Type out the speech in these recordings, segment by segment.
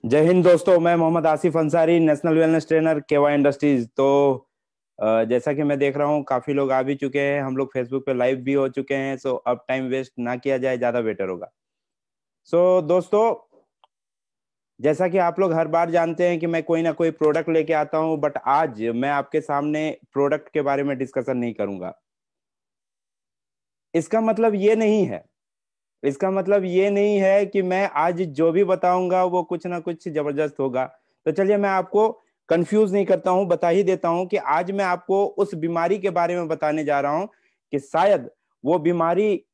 जय हिंद दोस्तों। मैं Mohammad Asif Ansari, national wellness trainer KY industries. तो जैसा कि मैं देख रहा हूँ काफी लोग आ भी चुके हैं, हम लोग फेसबुक पे लाइव भी हो चुके हैं। सो अब टाइम वेस्ट ना किया जाए, ज्यादा बेटर होगा। सो दोस्तों, जैसा कि आप लोग हर बार जानते हैं कि मैं कोई ना कोई प्रोडक्ट लेके आता हूँ, बट आज मैं आपके सामने प्रोडक्ट के बारे में डिस्कशन नहीं करूंगा। इसका मतलब ये नहीं है इसका मतलब ये नहीं है कि मैं आज जो भी बताऊंगा वो कुछ ना कुछ जबरदस्त होगा। तो चलिए, मैं आपको कंफ्यूज नहीं करता हूं, बता ही देता हूं कि आज मैं आपको उस बीमारी के बारे में बताने जा रहा हूं कि शायद वो बीमारी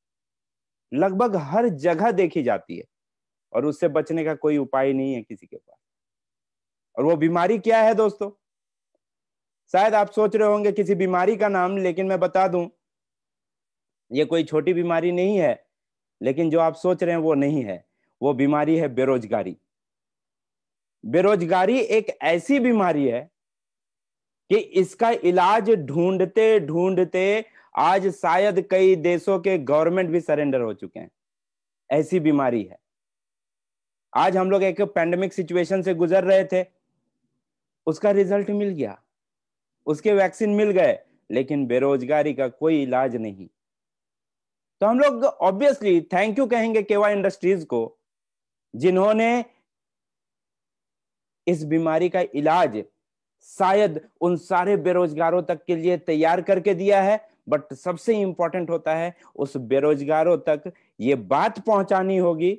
लगभग हर जगह देखी जाती है और उससे बचने का कोई उपाय नहीं है किसी के पास। और वो बीमारी क्या है दोस्तों? शायद आप सोच रहे होंगे किसी बीमारी का नाम, लेकिन मैं बता दूं, ये कोई छोटी बीमारी नहीं है। लेकिन जो आप सोच रहे हैं वो नहीं है। वो बीमारी है बेरोजगारी। बेरोजगारी एक ऐसी बीमारी है कि इसका इलाज ढूंढते ढूंढते आज शायद कई देशों के गवर्नमेंट भी सरेंडर हो चुके हैं। ऐसी बीमारी है। आज हम लोग एक पैंडेमिक सिचुएशन से गुजर रहे थे, उसका रिजल्ट मिल गया, उसके वैक्सीन मिल गए, लेकिन बेरोजगारी का कोई इलाज नहीं। तो हम लोग ऑब्वियसली थैंक यू कहेंगे केवा इंडस्ट्रीज को, जिन्होंने इस बीमारी का इलाज शायद उन सारे बेरोजगारों तक के लिए तैयार करके दिया है। बट सबसे इंपॉर्टेंट होता है उस बेरोजगारों तक ये बात पहुंचानी होगी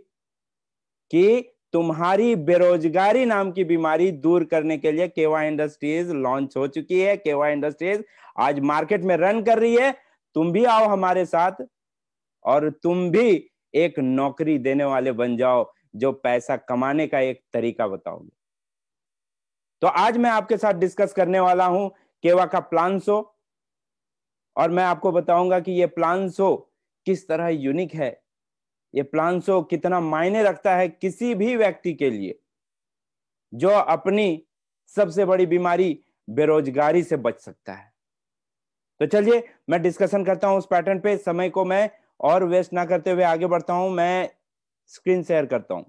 कि तुम्हारी बेरोजगारी नाम की बीमारी दूर करने के लिए केवा इंडस्ट्रीज लॉन्च हो चुकी है। केवा इंडस्ट्रीज आज मार्केट में रन कर रही है। तुम भी आओ हमारे साथ और तुम भी एक नौकरी देने वाले बन जाओ, जो पैसा कमाने का एक तरीका बताओगे। तो आज मैं आपके साथ डिस्कस करने वाला हूं केवा का प्लान शो, और मैं आपको बताऊंगा कि ये प्लान शो किस तरह यूनिक है। ये प्लान शो कितना मायने रखता है किसी भी व्यक्ति के लिए जो अपनी सबसे बड़ी बीमारी बेरोजगारी से बच सकता है। तो चलिए, मैं डिस्कशन करता हूं उस पैटर्न पे। समय को मैं और वेस्ट ना करते हुए आगे बढ़ता हूं। मैं स्क्रीन शेयर करता हूं।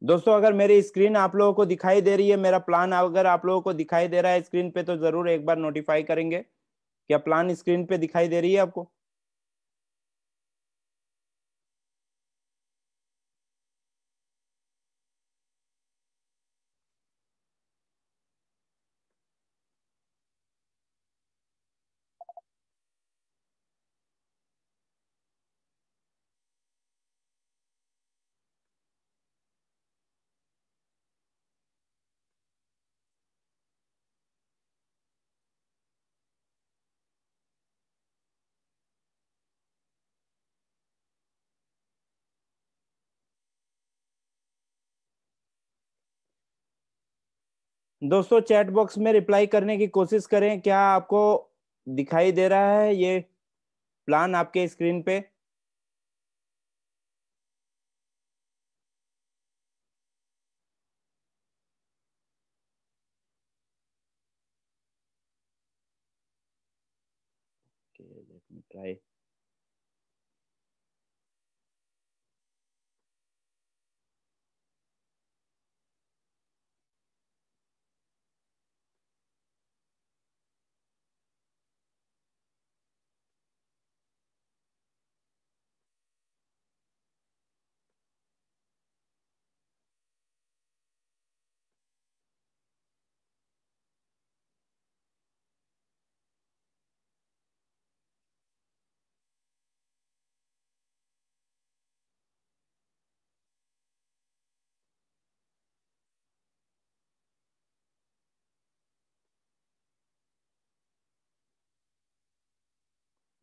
दोस्तों, अगर मेरी स्क्रीन आप लोगों को दिखाई दे रही है, मेरा प्लान अगर आप लोगों को दिखाई दे रहा है स्क्रीन पे, तो जरूर एक बार नोटिफाई करेंगे। क्या प्लान स्क्रीन पे दिखाई दे रही है आपको? दोस्तों, चैट बॉक्स में रिप्लाई करने की कोशिश करें। क्या आपको दिखाई दे रहा है ये प्लान आपके स्क्रीन पे? Let me try.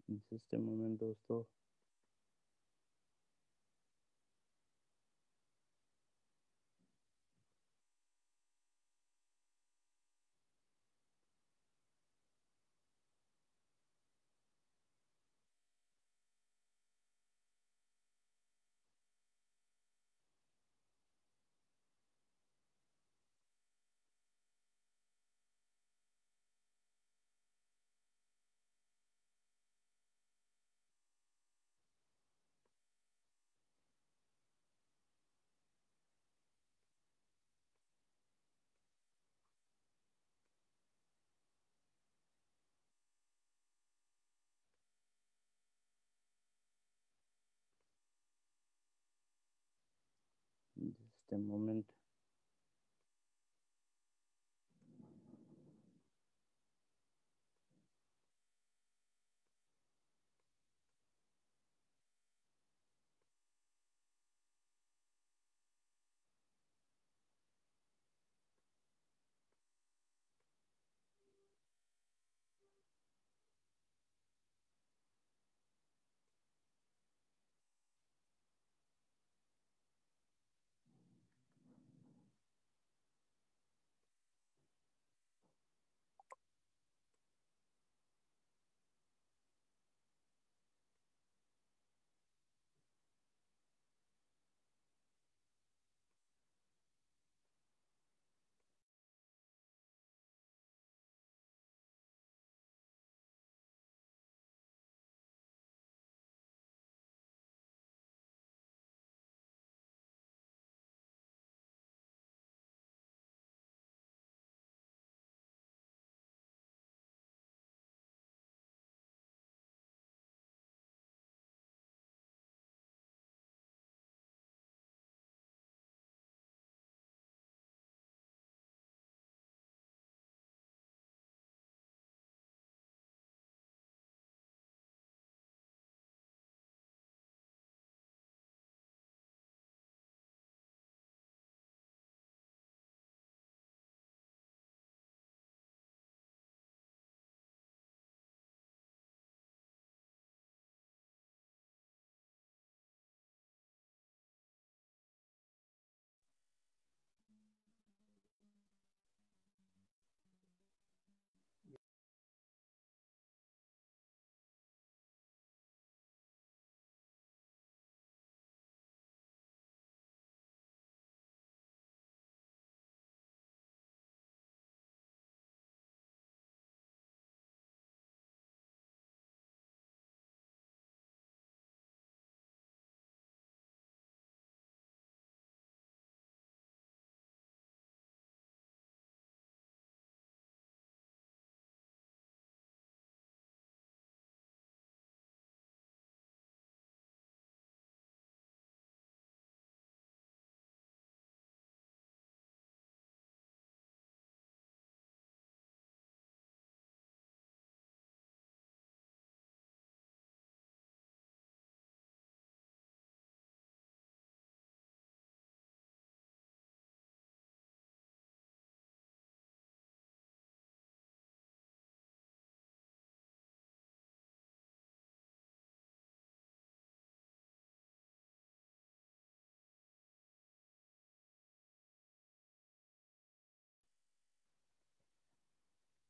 System moment दोस्तों। just a moment.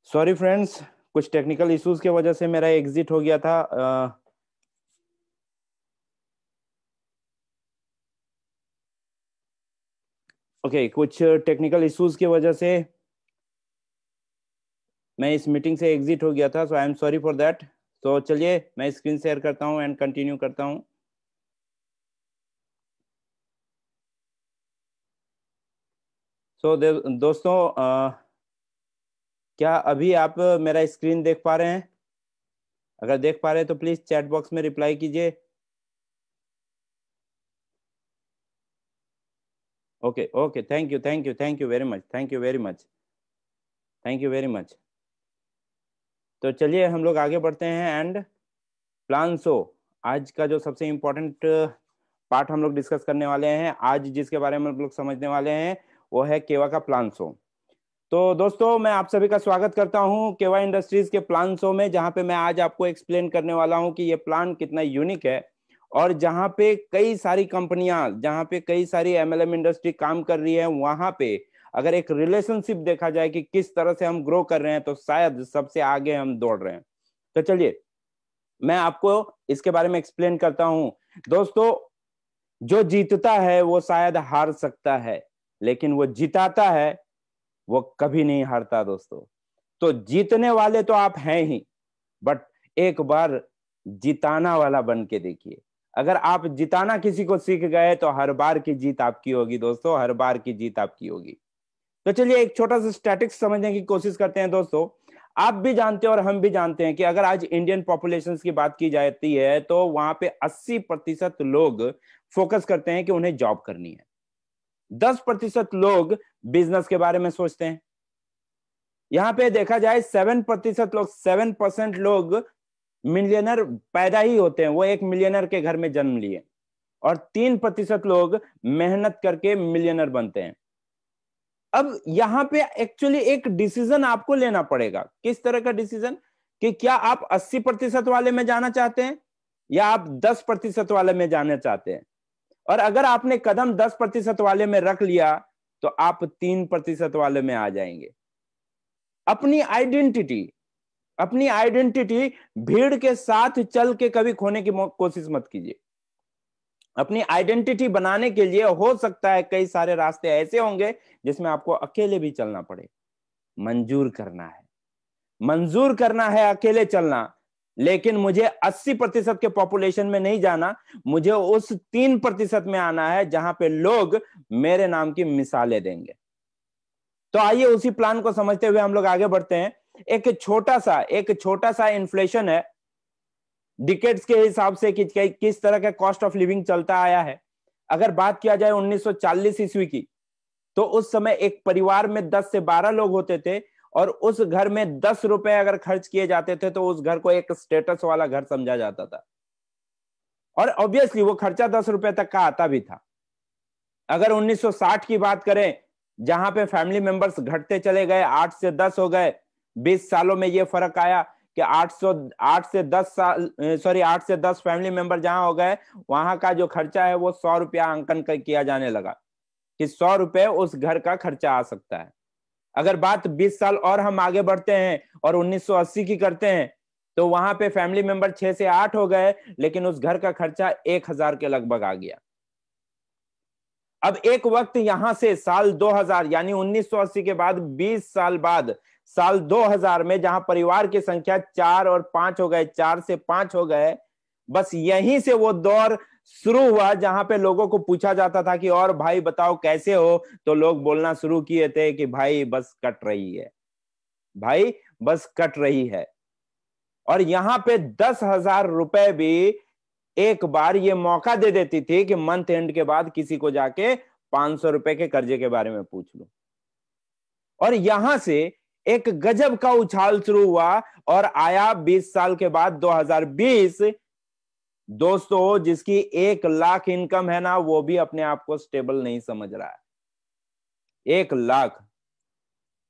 Sorry friends, कुछ टेक्निकल इश्यूज की वजह से मेरा एग्जिट हो गया था। ओके, कुछ टेक्निकल इश्यूज की वजह से मैं इस मीटिंग से एग्जिट हो गया था, so I am sorry for that. तो चलिए मैं स्क्रीन शेयर करता हूँ एंड कंटिन्यू करता हूँ। सो दोस्तों, क्या अभी आप मेरा स्क्रीन देख पा रहे हैं? अगर देख पा रहे हैं तो प्लीज चैट बॉक्स में रिप्लाई कीजिए। Okay okay, thank you thank you thank you very much, thank you very much, thank you very much. तो चलिए हम लोग आगे बढ़ते हैं एंड प्लान शो, आज का जो सबसे इम्पोर्टेंट पार्ट हम लोग डिस्कस करने वाले हैं, आज जिसके बारे में हम लोग समझने वाले हैं वो है केवा का प्लान शो। तो दोस्तों, मैं आप सभी का स्वागत करता हूं केवा इंडस्ट्रीज के प्लान शो में, जहां पे मैं आज आपको एक्सप्लेन करने वाला हूं कि ये प्लान कितना यूनिक है, और जहां पे कई सारी कंपनियां, जहां पे कई सारी एमएलएम इंडस्ट्री काम कर रही है, वहां पे अगर एक रिलेशनशिप देखा जाए कि किस तरह से हम ग्रो कर रहे हैं, तो शायद सबसे आगे हम दौड़ रहे हैं। तो चलिए मैं आपको इसके बारे में एक्सप्लेन करता हूं। दोस्तों, जो जीतता है वो शायद हार सकता है, लेकिन वो जिताता है वो कभी नहीं हारता दोस्तों। तो जीतने वाले तो आप हैं ही, बट एक बार जिताना वाला बन के देखिए। अगर आप जिताना किसी को सीख गए तो हर बार की जीत आपकी होगी दोस्तों, हर बार की जीत आपकी होगी। तो चलिए एक छोटा सा स्टैटिक्स समझने की कोशिश करते हैं दोस्तों। आप भी जानते हैं और हम भी जानते हैं कि अगर आज इंडियन पॉपुलेशन की बात की जाती है तो वहां पे 80% लोग फोकस करते हैं कि उन्हें जॉब करनी है। 10% लोग बिजनेस के बारे में सोचते हैं। यहां पे देखा जाए 7% लोग मिलियनर पैदा ही होते हैं, वो एक मिलियनर के घर में जन्म लिए, और 3% लोग मेहनत करके मिलियनर बनते हैं। अब यहां पे एक्चुअली एक डिसीजन आपको लेना पड़ेगा। किस तरह का डिसीजन? कि क्या आप 80% वाले में जाना चाहते हैं या आप 10% वाले में जाना चाहते हैं। और अगर आपने कदम 10% वाले में रख लिया तो आप 3% वाले में आ जाएंगे। अपनी आइडेंटिटी भीड़ के साथ चल के कभी खोने की कोशिश मत कीजिए। अपनी आइडेंटिटी बनाने के लिए हो सकता है कई सारे रास्ते ऐसे होंगे जिसमें आपको अकेले भी चलना पड़े। मंजूर करना है अकेले चलना, लेकिन मुझे 80% के पॉपुलेशन में नहीं जाना, मुझे उस 3% में आना है जहां पे लोग मेरे नाम की मिसालें देंगे। तो आइए उसी प्लान को समझते हुए हम लोग आगे बढ़ते हैं। एक छोटा सा इन्फ्लेशन है डिकेड्स के हिसाब से कि किस तरह का कॉस्ट ऑफ लिविंग चलता आया है। अगर बात किया जाए 1940 ईस्वी की, तो उस समय एक परिवार में 10 से 12 लोग होते थे, और उस घर में 10 रुपए अगर खर्च किए जाते थे तो उस घर को एक स्टेटस वाला घर समझा जाता था। और ऑब्वियसली वो खर्चा 10 रुपए तक का आता भी था। अगर 1960 की बात करें, जहां पे फैमिली मेंबर्स घटते चले गए, 8 से 10 हो गए, 20 सालों में ये फर्क आया कि 8 से 10 फैमिली मेंबर जहां हो गए, वहां का जो खर्चा है वो 100 रुपया अंकन किया जाने लगा कि 100 रुपए उस घर का खर्चा आ सकता है। अगर बात 20 साल और हम आगे बढ़ते हैं और 1980 की करते हैं, तो वहां पे फैमिली मेंबर 6 से 8 हो गए, लेकिन उस घर का खर्चा 1000 के लगभग आ गया। अब एक वक्त यहां से साल 2000 यानी 1980 के बाद 20 साल बाद साल 2000 में जहां परिवार की संख्या 4 और 5 हो गए, 4 से 5 हो गए, बस यहीं से वो दौर शुरू हुआ जहां पे लोगों को पूछा जाता था कि और भाई बताओ कैसे हो, तो लोग बोलना शुरू किए थे कि भाई बस कट रही है, भाई बस कट रही है। और यहां पे 10,000 रुपए भी एक बार ये मौका दे देती थी कि मंथ एंड के बाद किसी को जाके 500 रुपए के कर्जे के बारे में पूछ लो। और यहां से एक गजब का उछाल शुरू हुआ और आया 20 साल के बाद 2020। दोस्तों, जिसकी 1 लाख इनकम है ना, वो भी अपने आप को स्टेबल नहीं समझ रहा है। 1 लाख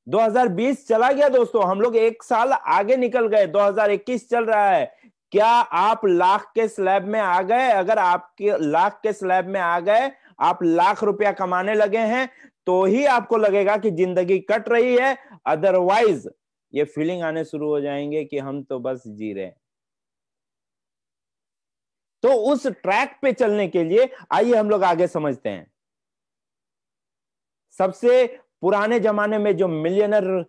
2020 चला गया दोस्तों, हम लोग 1 साल आगे निकल गए, 2021 चल रहा है। क्या आप लाख के स्लैब में आ गए? अगर आपके लाख के स्लैब में आ गए, आप लाख रुपया कमाने लगे हैं, तो ही आपको लगेगा कि जिंदगी कट रही है। अदरवाइज ये फीलिंग आने शुरू हो जाएंगे कि हम तो बस जी रहे हैं। तो उस ट्रैक पे चलने के लिए आइए हम लोग आगे समझते हैं। सबसे पुराने जमाने में जो मिलियनर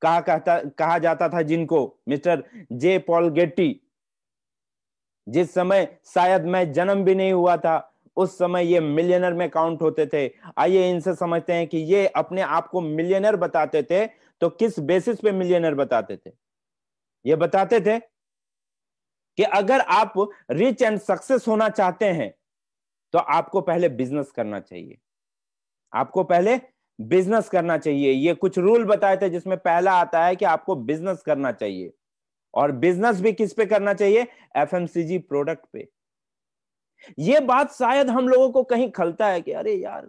कहा जाता था, जिनको मिस्टर जे पॉल गेटी, जिस समय शायद मैं जन्म भी नहीं हुआ था, उस समय ये मिलियनर में काउंट होते थे। आइए इनसे समझते हैं कि ये अपने आप को मिलियनर बताते थे तो किस बेसिस पे मिलियनर बताते थे। ये बताते थे कि अगर आप रिच एंड सक्सेस होना चाहते हैं तो आपको पहले बिजनेस करना चाहिए, आपको पहले बिजनेस करना चाहिए। ये कुछ रूल बताए थे जिसमें पहला आता है कि आपको बिजनेस करना चाहिए, और बिजनेस भी किस पे करना चाहिए? एफएमसीजी प्रोडक्ट पे। ये बात शायद हम लोगों को कहीं खलता है कि अरे यार,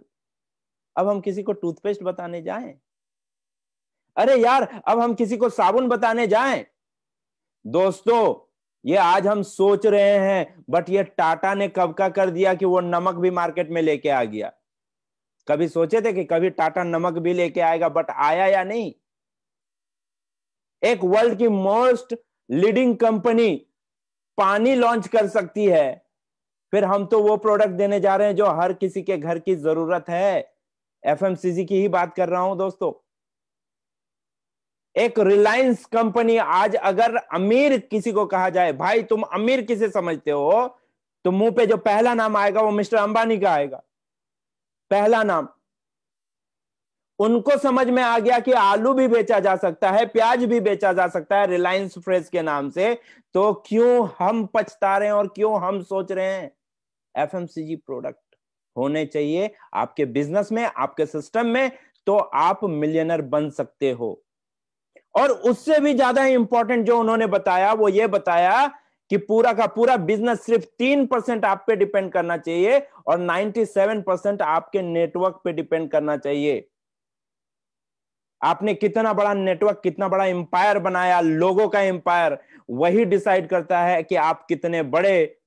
अब हम किसी को टूथपेस्ट बताने जाएं, अरे यार अब हम किसी को साबुन बताने जाएं। दोस्तों, ये आज हम सोच रहे हैं, बट ये टाटा ने कब का कर दिया कि वो नमक भी मार्केट में लेके आ गया। कभी सोचे थे कि कभी टाटा नमक भी लेके आएगा? बट आया या नहीं? एक वर्ल्ड की मोस्ट लीडिंग कंपनी पानी लॉन्च कर सकती है, फिर हम तो वो प्रोडक्ट देने जा रहे हैं जो हर किसी के घर की जरूरत है। एफएमसीजी की ही बात कर रहा हूं दोस्तों। एक रिलायंस कंपनी, आज अगर अमीर किसी को कहा जाए, भाई तुम अमीर किसे समझते हो, तो मुंह पे जो पहला नाम आएगा वो मिस्टर अंबानी का आएगा, पहला नाम। उनको समझ में आ गया कि आलू भी बेचा जा सकता है, प्याज भी बेचा जा सकता है रिलायंस फ्रेश के नाम से, तो क्यों हम पछता रहे हैं और क्यों हम सोच रहे हैं एफएमसीजी प्रोडक्ट होने चाहिए आपके बिजनेस में, आपके सिस्टम में, तो आप मिलियनर बन सकते हो। और उससे भी ज्यादा इंपॉर्टेंट जो उन्होंने बताया वो ये बताया कि पूरा का पूरा बिजनेस सिर्फ 3% आप पे डिपेंड करना चाहिए और 97% आपके नेटवर्क पे डिपेंड करना चाहिए। आपने कितना बड़ा नेटवर्क, कितना बड़ा एम्पायर बनाया, लोगों का एम्पायर, वही डिसाइड करता है कि आप कितने बड़े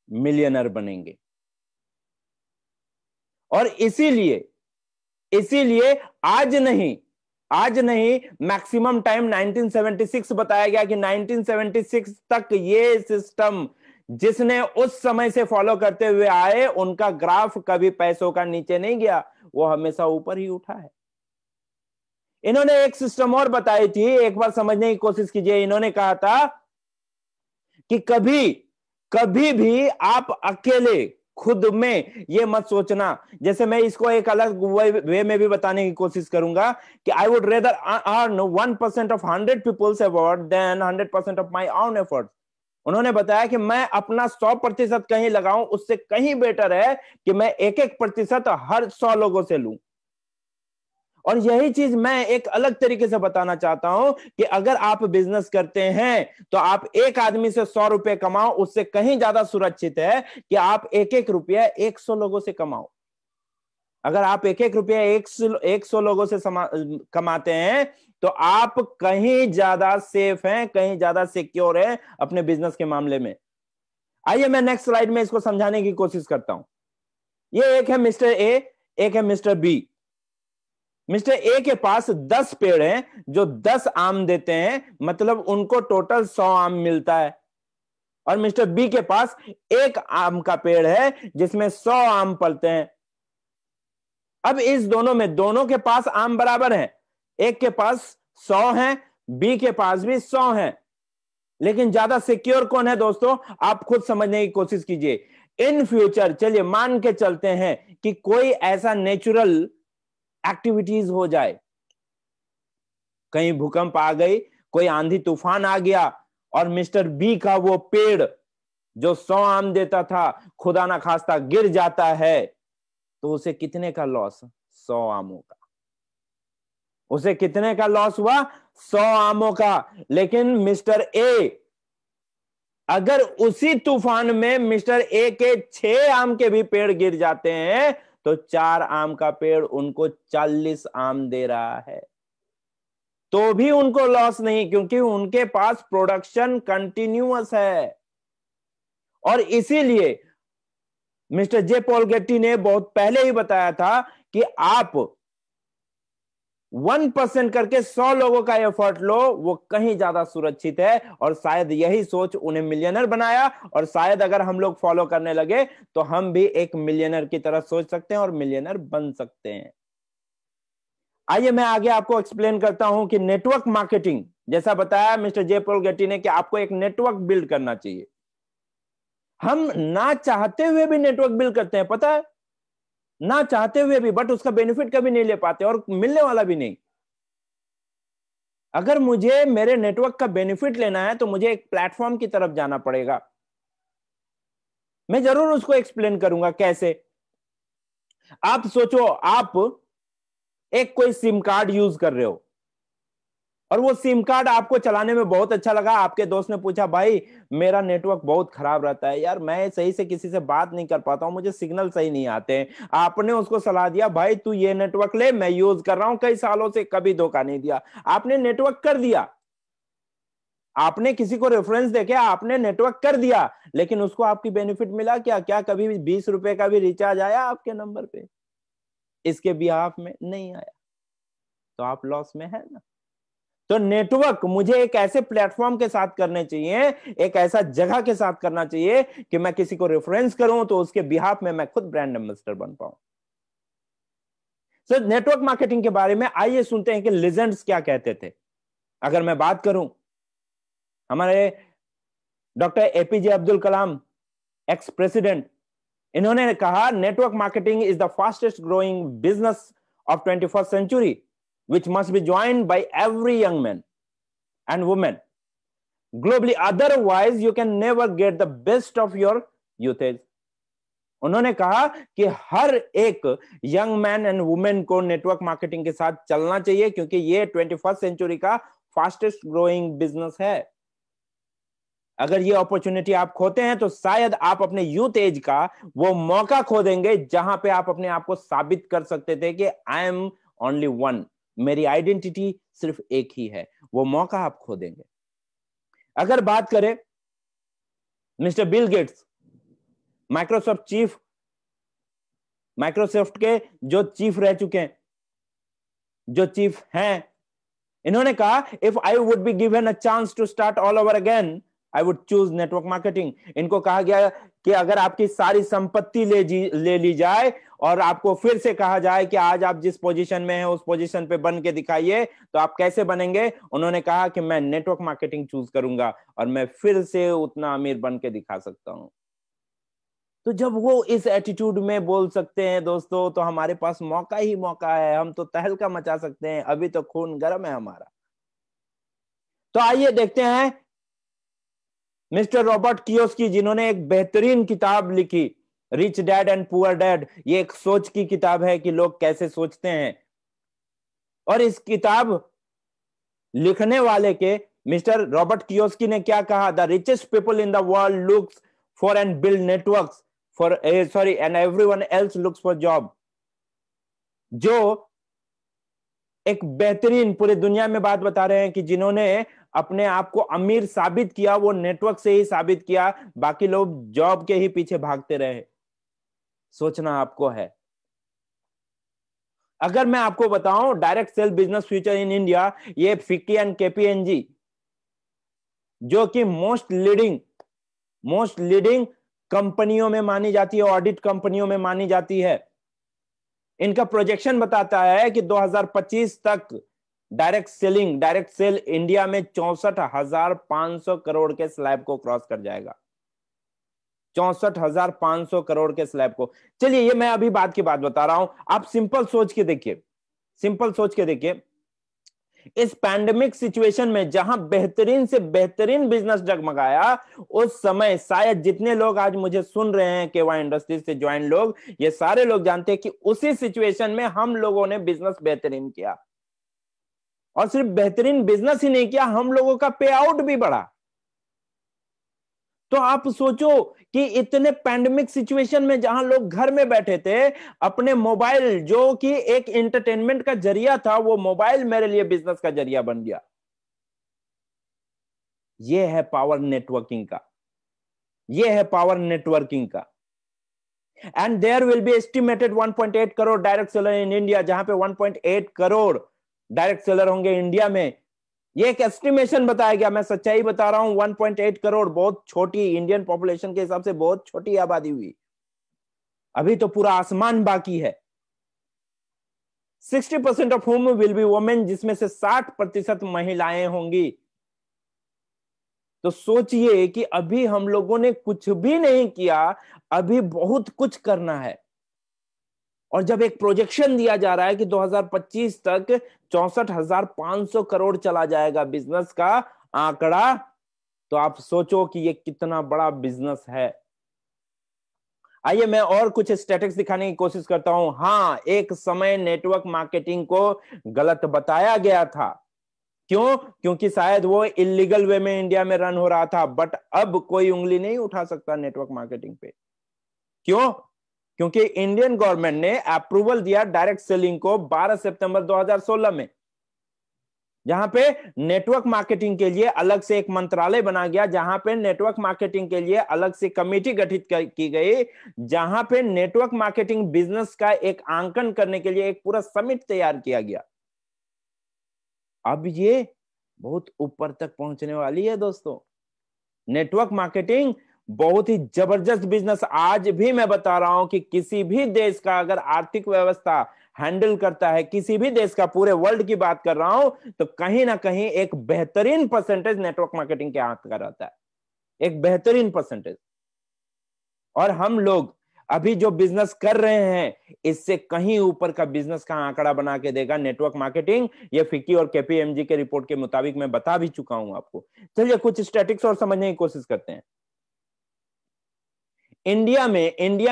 मिलियनर बनेंगे। और इसीलिए आज नहीं मैक्सिमम टाइम 1976 बताया गया कि 1976 तक ये सिस्टम जिसने उस समय से फॉलो करते हुए आए, उनका ग्राफ कभी पैसों का नीचे नहीं गया, वो हमेशा ऊपर ही उठा है। इन्होंने एक सिस्टम और बताई थी, एक बार समझने की कोशिश कीजिए। इन्होंने कहा था कि कभी भी आप अकेले खुद में ये मत सोचना, जैसे मैं इसको एक अलग वे में भी बताने की कोशिश करूंगा कि I would rather earn 1% of 100 people's effort than 100% of my own effort. उन्होंने बताया कि मैं अपना 100% कहीं लगाऊं, उससे कहीं बेटर है कि मैं 1% हर 100 लोगों से लूं। और यही चीज मैं एक अलग तरीके से बताना चाहता हूं कि अगर आप बिजनेस करते हैं तो आप एक आदमी से 100 रुपए कमाओ, उससे कहीं ज्यादा सुरक्षित है कि आप एक एक रुपया 100 लोगों से कमाओ। अगर आप एक एक रुपया 100 लोगों से कमाते हैं तो आप कहीं ज्यादा सेफ हैं, कहीं ज्यादा सिक्योर हैं अपने बिजनेस के मामले में। आइए मैं नेक्स्ट स्लाइड में इसको समझाने की कोशिश करता हूं। ये एक है मिस्टर ए, एक है मिस्टर बी। मिस्टर ए के पास 10 पेड़ हैं जो 10 आम देते हैं, मतलब उनको टोटल 100 आम मिलता है। और मिस्टर बी के पास एक आम का पेड़ है जिसमें 100 आम पलते हैं। अब इस दोनों के पास आम बराबर हैं, एक के पास 100 हैं, बी के पास भी 100 हैं। लेकिन ज्यादा सिक्योर कौन है दोस्तों, आप खुद समझने की कोशिश कीजिए। इन फ्यूचर चलिए मान के चलते हैं कि कोई ऐसा नेचुरल एक्टिविटीज हो जाए, कहीं भूकंप आ गई, कोई आंधी तूफान आ गया और मिस्टर बी का वो पेड़ जो 100 आम देता था खुदा ना खास्ता गिर जाता है, तो उसे कितने का लॉस? 100 आमों का। उसे कितने का लॉस हुआ? 100 आमों का। लेकिन मिस्टर ए, अगर उसी तूफान में मिस्टर ए के 6 आम के भी पेड़ गिर जाते हैं तो 4 आम का पेड़ उनको 40 आम दे रहा है, तो भी उनको लॉस नहीं, क्योंकि उनके पास प्रोडक्शन कंटिन्यूअस है। और इसीलिए मिस्टर जे पॉल गेट्टी ने बहुत पहले ही बताया था कि आप 1% करके 100 लोगों का एफर्ट लो, वो कहीं ज्यादा सुरक्षित है। और शायद यही सोच उन्हें मिलियनर बनाया, और शायद अगर हम लोग फॉलो करने लगे तो हम भी एक मिलियनर की तरह सोच सकते हैं और मिलियनर बन सकते हैं। आइए मैं आगे आपको एक्सप्लेन करता हूं कि नेटवर्क मार्केटिंग, जैसा बताया मिस्टर जे पॉल गेट्टी ने कि आपको एक नेटवर्क बिल्ड करना चाहिए। हम ना चाहते हुए भी नेटवर्क बिल्ड करते हैं, पता है, ना चाहते हुए भी, बट उसका बेनिफिट कभी नहीं ले पाते और मिलने वाला भी नहीं। अगर मुझे मेरे नेटवर्क का बेनिफिट लेना है तो मुझे एक प्लेटफॉर्म की तरफ जाना पड़ेगा। मैं जरूर उसको एक्सप्लेन करूंगा कैसे। आप सोचो, आप एक कोई सिम कार्ड यूज कर रहे हो और वो सिम कार्ड आपको चलाने में बहुत अच्छा लगा। आपके दोस्त ने पूछा, भाई मेरा नेटवर्क बहुत खराब रहता है यार, मैं सही से किसी से बात नहीं कर पाता हूं, मुझे सिग्नल सही नहीं आते हैं। आपने उसको सलाह दिया, भाई तू ये नेटवर्क ले, मैं यूज कर रहा हूं कई सालों से, कभी धोखा नहीं दिया। आपने नेटवर्क कर दिया, आपने किसी को रेफरेंस देके आपने नेटवर्क कर दिया, लेकिन उसको आपकी बेनिफिट मिला क्या? क्या कभी 20 रुपए का भी रिचार्ज आया आपके नंबर पे? इसके बिहाफ में नहीं आया, तो आप लॉस में है ना। तो नेटवर्क मुझे एक ऐसे प्लेटफॉर्म के साथ करने चाहिए, एक ऐसा जगह के साथ करना चाहिए कि मैं किसी को रेफरेंस करूं तो उसके बिहाफ में मैं खुद ब्रांड एम्बेसडर बन पाऊं। सर नेटवर्क मार्केटिंग के बारे में आइए सुनते हैं कि लीजेंड्स क्या कहते थे। अगर मैं बात करूं, हमारे doctor APJ Abdul Kalam, ex president, इन्होंने कहा network marketing is the fastest growing business of 21st century which must be joined by every young man and woman globally, otherwise you can never get the best of your usage. उन्होंने कहा कि हर एक young man and women को network marketing के साथ चलना चाहिए, क्योंकि ये 21st सेंचुरी का फास्टेस्ट ग्रोइंग बिजनेस है। अगर ये अपॉर्चुनिटी आप खोते हैं तो शायद आप अपने यूथ एज का वो मौका खो देंगे जहां पे आप अपने आप को साबित कर सकते थे कि आई एम ओनली वन, मेरी आइडेंटिटी सिर्फ एक ही है। वो मौका आप खो देंगे। अगर बात करें मिस्टर बिल गेट्स, माइक्रोसॉफ्ट के जो चीफ रह चुके हैं, जो चीफ हैं, इन्होंने कहा if I would be given a chance to start all over again I would choose network marketing. इनको कहा गया कि अगर आपकी सारी संपत्ति ले ली जाए और आपको फिर से कहा जाए कि आज आप जिस पोजीशन में हैं उस पोजीशन पे बन के दिखाइए, तो आप कैसे बनेंगे? उन्होंने कहा कि मैं नेटवर्क मार्केटिंग चूज करूंगा और मैं फिर से उतना अमीर बन के दिखा सकता हूं। तो जब वो इस एटीट्यूड में बोल सकते हैं दोस्तों, तो हमारे पास मौका ही मौका है, हम तो तहलका मचा सकते हैं। अभी तो खून गर्म है हमारा। तो आइए देखते हैं मिस्टर रॉबर्ट कियोसाकी, जिन्होंने एक बेहतरीन किताब लिखी, rich dad and poor dad. ये एक सोच की किताब है कि लोग कैसे सोचते हैं। और इस किताब लिखने वाले के मिस्टर रॉबर्ट कियोसाकी ने क्या कहा? The richest people in the world looks for and build networks for and everyone else looks for job. जो एक बेहतरीन पूरे दुनिया में बात बता रहे हैं कि जिन्होंने अपने आप को अमीर साबित किया, वो नेटवर्क से ही साबित किया, बाकी लोग जॉब के ही पीछे भागते रहे। सोचना आपको है। अगर मैं आपको बताऊं direct sale business future in India, ये फिक्की एंड केपीएनजी जो कि मोस्ट लीडिंग कंपनियों में मानी जाती है, ऑडिट कंपनियों में मानी जाती है, इनका प्रोजेक्शन बताता है कि 2025 तक डायरेक्ट सेल इंडिया में 64,500 करोड़ के स्लैब को क्रॉस कर जाएगा। 64,500 करोड़ के स्लैब को। चलिए, ये मैं अभी बात की बात बता रहा हूं, आप सिंपल सोच के देखिए। इस पैंडेमिक सिचुएशन में जहां बेहतरीन से बेहतरीन बिजनेस जगमगाया, उस समय शायद जितने लोग आज मुझे सुन रहे हैं केवा इंडस्ट्रीज से ज्वाइन लोग, ये सारे लोग जानते हैं कि उसी सिचुएशन में हम लोगों ने बिजनेस बेहतरीन किया। और सिर्फ बेहतरीन बिजनेस ही नहीं किया, हम लोगों का पे आउट भी बढ़ा। तो आप सोचो कि इतने पैंडेमिक सिचुएशन में जहां लोग घर में बैठे थे, अपने मोबाइल जो कि एक एंटरटेनमेंट का जरिया था, वो मोबाइल मेरे लिए बिजनेस का जरिया बन गया। यह है पावर नेटवर्किंग का। And there will be estimated 1.8 crore direct seller in India, जहां पे 1.8 करोड़ डायरेक्ट सेलर होंगे इंडिया में। ये एक एस्टिमेशन बताया गया, मैं सच्चाई बता रहा हूं। 1.8 करोड़ बहुत छोटी, इंडियन पॉपुलेशन के हिसाब से बहुत छोटी आबादी हुई। अभी तो पूरा आसमान बाकी है। 60% of whom will be women, जिसमें से 60% महिलाएं होंगी। तो सोचिए कि अभी हम लोगों ने कुछ भी नहीं किया, अभी बहुत कुछ करना है। और जब एक प्रोजेक्शन दिया जा रहा है कि 2025 तक 64,500 करोड़ चला जाएगा बिजनेस का आंकड़ा, तो आप सोचो कि ये कितना बड़ा बिजनेस है। आइए मैं और कुछ स्टैटिस्टिक्स दिखाने की कोशिश करता हूं। हां, एक समय नेटवर्क मार्केटिंग को गलत बताया गया था। क्यों? क्योंकि शायद वो इलीगल वे में इंडिया में रन हो रहा था। बट अब कोई उंगली नहीं उठा सकता नेटवर्क मार्केटिंग पे। क्यों? क्योंकि इंडियन गवर्नमेंट ने अप्रूवल दिया डायरेक्ट सेलिंग को 12 सितंबर 2016 में, जहां पे नेटवर्क मार्केटिंग के लिए अलग से एक मंत्रालय बना गया, जहां पे नेटवर्क मार्केटिंग के लिए अलग से कमेटी गठित की गई, जहां पे नेटवर्क मार्केटिंग बिजनेस का एक आंकन करने के लिए एक पूरा समिट तैयार किया गया। अब ये बहुत ऊपर तक पहुंचने वाली है दोस्तों। नेटवर्क मार्केटिंग बहुत ही जबरदस्त बिजनेस। आज भी मैं बता रहा हूं कि किसी भी देश का अगर आर्थिक व्यवस्था हैंडल करता है, किसी भी देश का, पूरे वर्ल्ड की बात कर रहा हूं, तो कहीं ना कहीं एक बेहतरीन परसेंटेज नेटवर्क मार्केटिंग के हाथ का रहता है, एक बेहतरीन परसेंटेज। और हम लोग अभी जो बिजनेस कर रहे हैं, इससे कहीं ऊपर का बिजनेस का आंकड़ा बना के देगा नेटवर्क मार्केटिंग। ये फिक्की और केपीएमजी के रिपोर्ट के मुताबिक मैं बता भी चुका हूं आपको। चलिए कुछ स्टैटिस्टिक्स और समझने की कोशिश करते हैं। इंडिया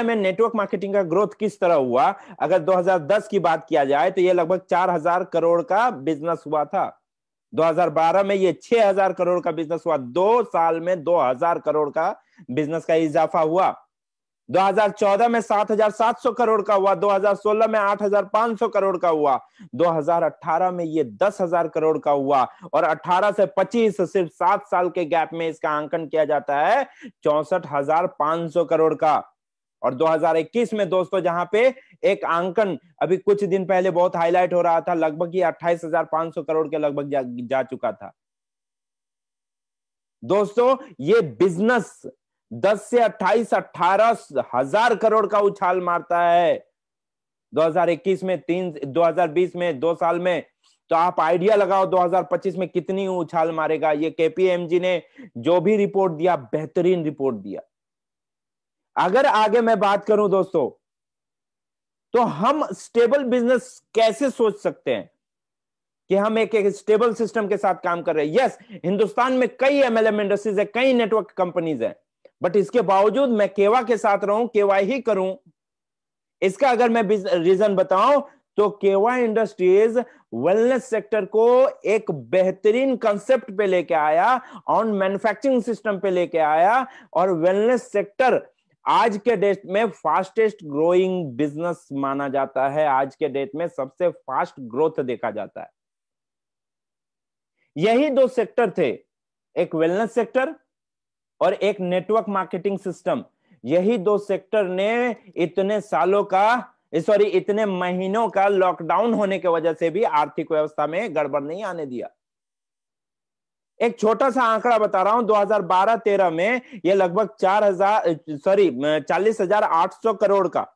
में नेटवर्क मार्केटिंग का ग्रोथ किस तरह हुआ? अगर 2010 की बात किया जाए तो ये लगभग 4000 करोड़ का बिजनेस हुआ था। 2012 में ये 6000 करोड़ का बिजनेस हुआ। 2 साल में 2000 करोड़ का बिजनेस का इजाफा हुआ। 2014 में 7700 करोड़ का हुआ। 2016 में 8500 करोड़ का हुआ। 2018 में ये 10,000 करोड़ का हुआ। और 18 से 25 सिर्फ 7 साल के गैप में इसका आंकन किया जाता है 64,500 करोड़ का। और 2021 में दोस्तों जहां पे एक आंकन अभी कुछ दिन पहले बहुत हाईलाइट हो रहा था, लगभग ये 28,500 करोड़ के लगभग जा चुका था। दोस्तों ये बिजनेस 10 से 28 18,000 करोड़ का उछाल मारता है 2021 में 2020 में 2 साल में। तो आप आइडिया लगाओ 2025 में कितनी उछाल मारेगा। ये केपीएमजी ने जो भी रिपोर्ट दिया, बेहतरीन रिपोर्ट दिया। अगर आगे मैं बात करूं दोस्तों, तो हम स्टेबल बिजनेस कैसे सोच सकते हैं कि हम एक स्टेबल सिस्टम के साथ काम कर रहे हैं। यस, हिंदुस्तान में कई एमएलएम इंडस्ट्रीज है, कई नेटवर्क कंपनीज है, बट इसके बावजूद मैं केवा के साथ रहूं, केवा ही करूं। इसका अगर मैं रीजन बताऊं तो केवा इंडस्ट्रीज वेलनेस सेक्टर को एक बेहतरीन कंसेप्ट पे लेके आया, ऑन मैन्युफैक्चरिंग सिस्टम पे लेके आया। और वेलनेस सेक्टर आज के डेट में फास्टेस्ट ग्रोइंग बिजनेस माना जाता है। आज के डेट में सबसे फास्ट ग्रोथ देखा जाता है। यही दो सेक्टर थे, एक वेलनेस सेक्टर और एक नेटवर्क मार्केटिंग सिस्टम। यही दो सेक्टर ने इतने महीनों का लॉकडाउन होने की वजह से भी आर्थिक व्यवस्था में गड़बड़ नहीं आने दिया। एक छोटा सा आंकड़ा बता रहा हूं, 2012-13 में यह लगभग 40,800 करोड़ का,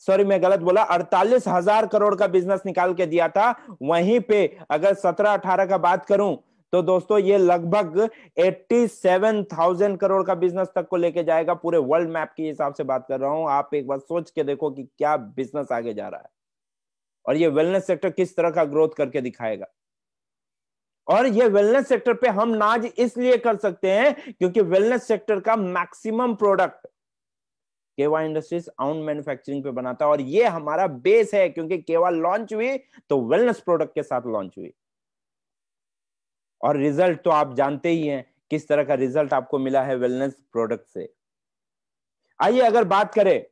मैं गलत बोला, 48,000 करोड़ का बिजनेस निकाल के दिया था। वहीं पे अगर 17-18 का बात करूं तो दोस्तों ये लगभग 87,000 करोड़ का बिजनेस तक को लेके जाएगा। पूरे वर्ल्ड मैप के हिसाब से बात कर रहा हूं। आप एक बार सोच के देखो कि क्या बिजनेस आगे जा रहा है और ये वेलनेस सेक्टर किस तरह का ग्रोथ करके दिखाएगा। और ये वेलनेस सेक्टर पे हम नाज इसलिए कर सकते हैं क्योंकि वेलनेस सेक्टर का मैक्सिमम प्रोडक्ट केवा इंडस्ट्रीज ऑन मैन्युफैक्चरिंग पे बनाता है। और ये हमारा बेस है क्योंकि केवा लॉन्च हुई तो वेलनेस प्रोडक्ट के साथ लॉन्च हुई। और रिजल्ट तो आप जानते ही हैं किस तरह का रिजल्ट आपको मिला है वेलनेस प्रोडक्ट से। आइए अगर बात करें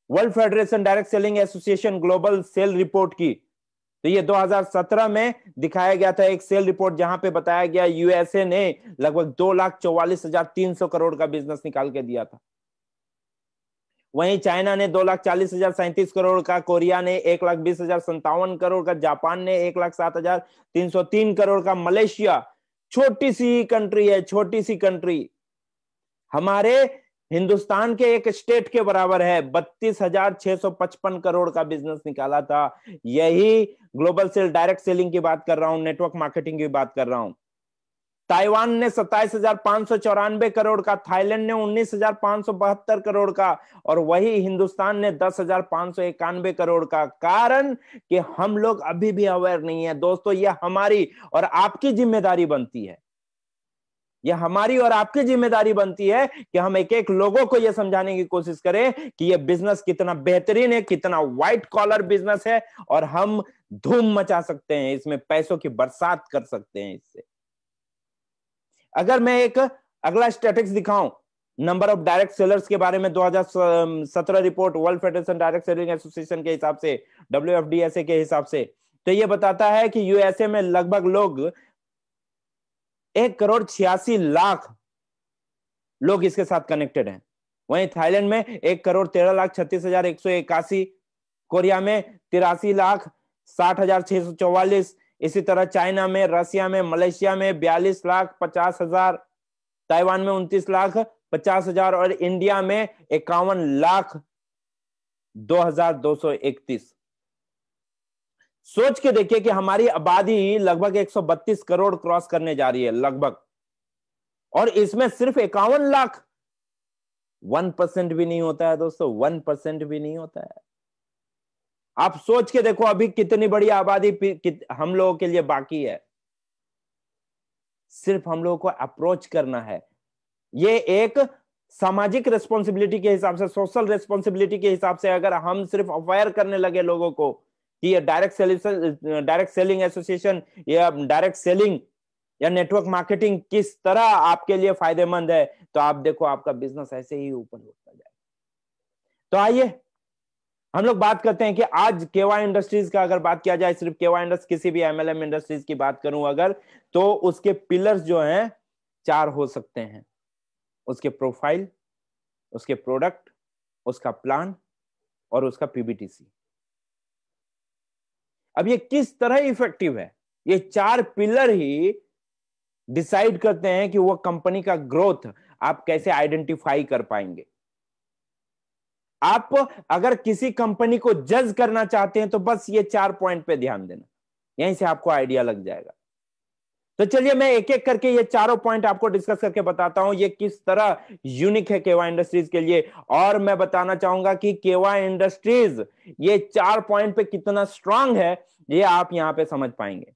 world federation direct selling association global sale report की, तो ये 2017 में दिखाया गया था एक सेल रिपोर्ट जहां पे बताया गया यूएसए ने लगभग 2,44,300 करोड़ का बिजनेस निकाल के दिया था। वहीं चाइना ने 2,40,037 करोड़ का, कोरिया ने 1,20,057 करोड़ का, जापान ने 1,07,303 करोड़ का, मलेशिया छोटी सी कंट्री है, छोटी सी कंट्री हमारे हिंदुस्तान के एक स्टेट के बराबर है, 32,655 करोड़ का बिजनेस निकाला था। यही ग्लोबल सेल डायरेक्ट सेलिंग की बात कर रहा हूं, नेटवर्क मार्केटिंग की बात कर रहा हूं। ताइवान ने 27,594 करोड़ का, थाईलैंड ने 19,572 करोड़ का और वही हिंदुस्तान ने 10,591 करोड़ का। कारण कि हम लोग अभी भी अवेयर नहीं है दोस्तों। यह हमारी और आपकी जिम्मेदारी बनती है, यह हमारी और आपकी जिम्मेदारी बनती है कि हम एक एक लोगों को यह समझाने की कोशिश करें कि यह बिजनेस कितना बेहतरीन है, कितना व्हाइट कॉलर बिजनेस है और हम धूम मचा सकते हैं इसमें, पैसों की बरसात कर सकते हैं इससे। अगर मैं एक अगला स्टैटिस्टिक्स दिखाऊं नंबर ऑफ डायरेक्ट सेलर्स के बारे में, 2017 report world federation direct selling association के हिसाब से, WFDSA के हिसाब से, तो यह बताता है कि यूएसए में लगभग लोग 1,86,00,000 लोग इसके साथ कनेक्टेड हैं। वहीं थाईलैंड में 1,13,36,181, कोरिया में 83,60,644, इसी तरह चाइना में, रसिया में, मलेशिया में 42,50,000, ताइवान में 29,50,000 और इंडिया में 51,02,231। सोच के देखिए कि हमारी आबादी लगभग 132 करोड़ क्रॉस करने जा रही है लगभग, और इसमें सिर्फ 51 लाख, 1% भी नहीं होता है दोस्तों, 1% भी नहीं होता है। आप सोच के देखो अभी कितनी बड़ी आबादी हम लोगों के लिए बाकी है। सिर्फ हम लोगों को अप्रोच करना है, ये एक सामाजिक रिस्पॉन्सिबिलिटी के हिसाब से, सोशल रिस्पॉन्सिबिलिटी के हिसाब से अगर हम सिर्फ अवेयर करने लगे लोगों को कि ये डायरेक्ट सेलिंग एसोसिएशन या डायरेक्ट सेलिंग या नेटवर्क मार्केटिंग किस तरह आपके लिए फायदेमंद है, तो आप देखो आपका बिजनेस ऐसे ही ऊपर उठता जाएगा। तो आइए हम लोग बात करते हैं कि आज केवाई इंडस्ट्रीज का अगर बात किया जाए, सिर्फ केवाई इंडस्ट्रीज, किसी भी एमएलएम इंडस्ट्रीज की बात करूं अगर, तो उसके पिलर्स जो हैं 4 हो सकते हैं। उसके प्रोफाइल, उसके प्रोडक्ट, उसका प्लान और उसका पीबीटीसी। अब ये किस तरह इफेक्टिव है, ये 4 पिलर ही डिसाइड करते हैं कि वो कंपनी का ग्रोथ आप कैसे आइडेंटिफाई कर पाएंगे। आप अगर किसी कंपनी को जज करना चाहते हैं तो बस ये 4 पॉइंट पे ध्यान देना, यहीं से आपको आइडिया लग जाएगा। तो चलिए मैं एक एक करके ये चारों पॉइंट आपको डिस्कस करके बताता हूं ये किस तरह यूनिक है केवाई इंडस्ट्रीज के लिए, और मैं बताना चाहूंगा कि केवाई इंडस्ट्रीज ये 4 पॉइंट पे कितना स्ट्रांग है, ये आप यहां पे समझ पाएंगे।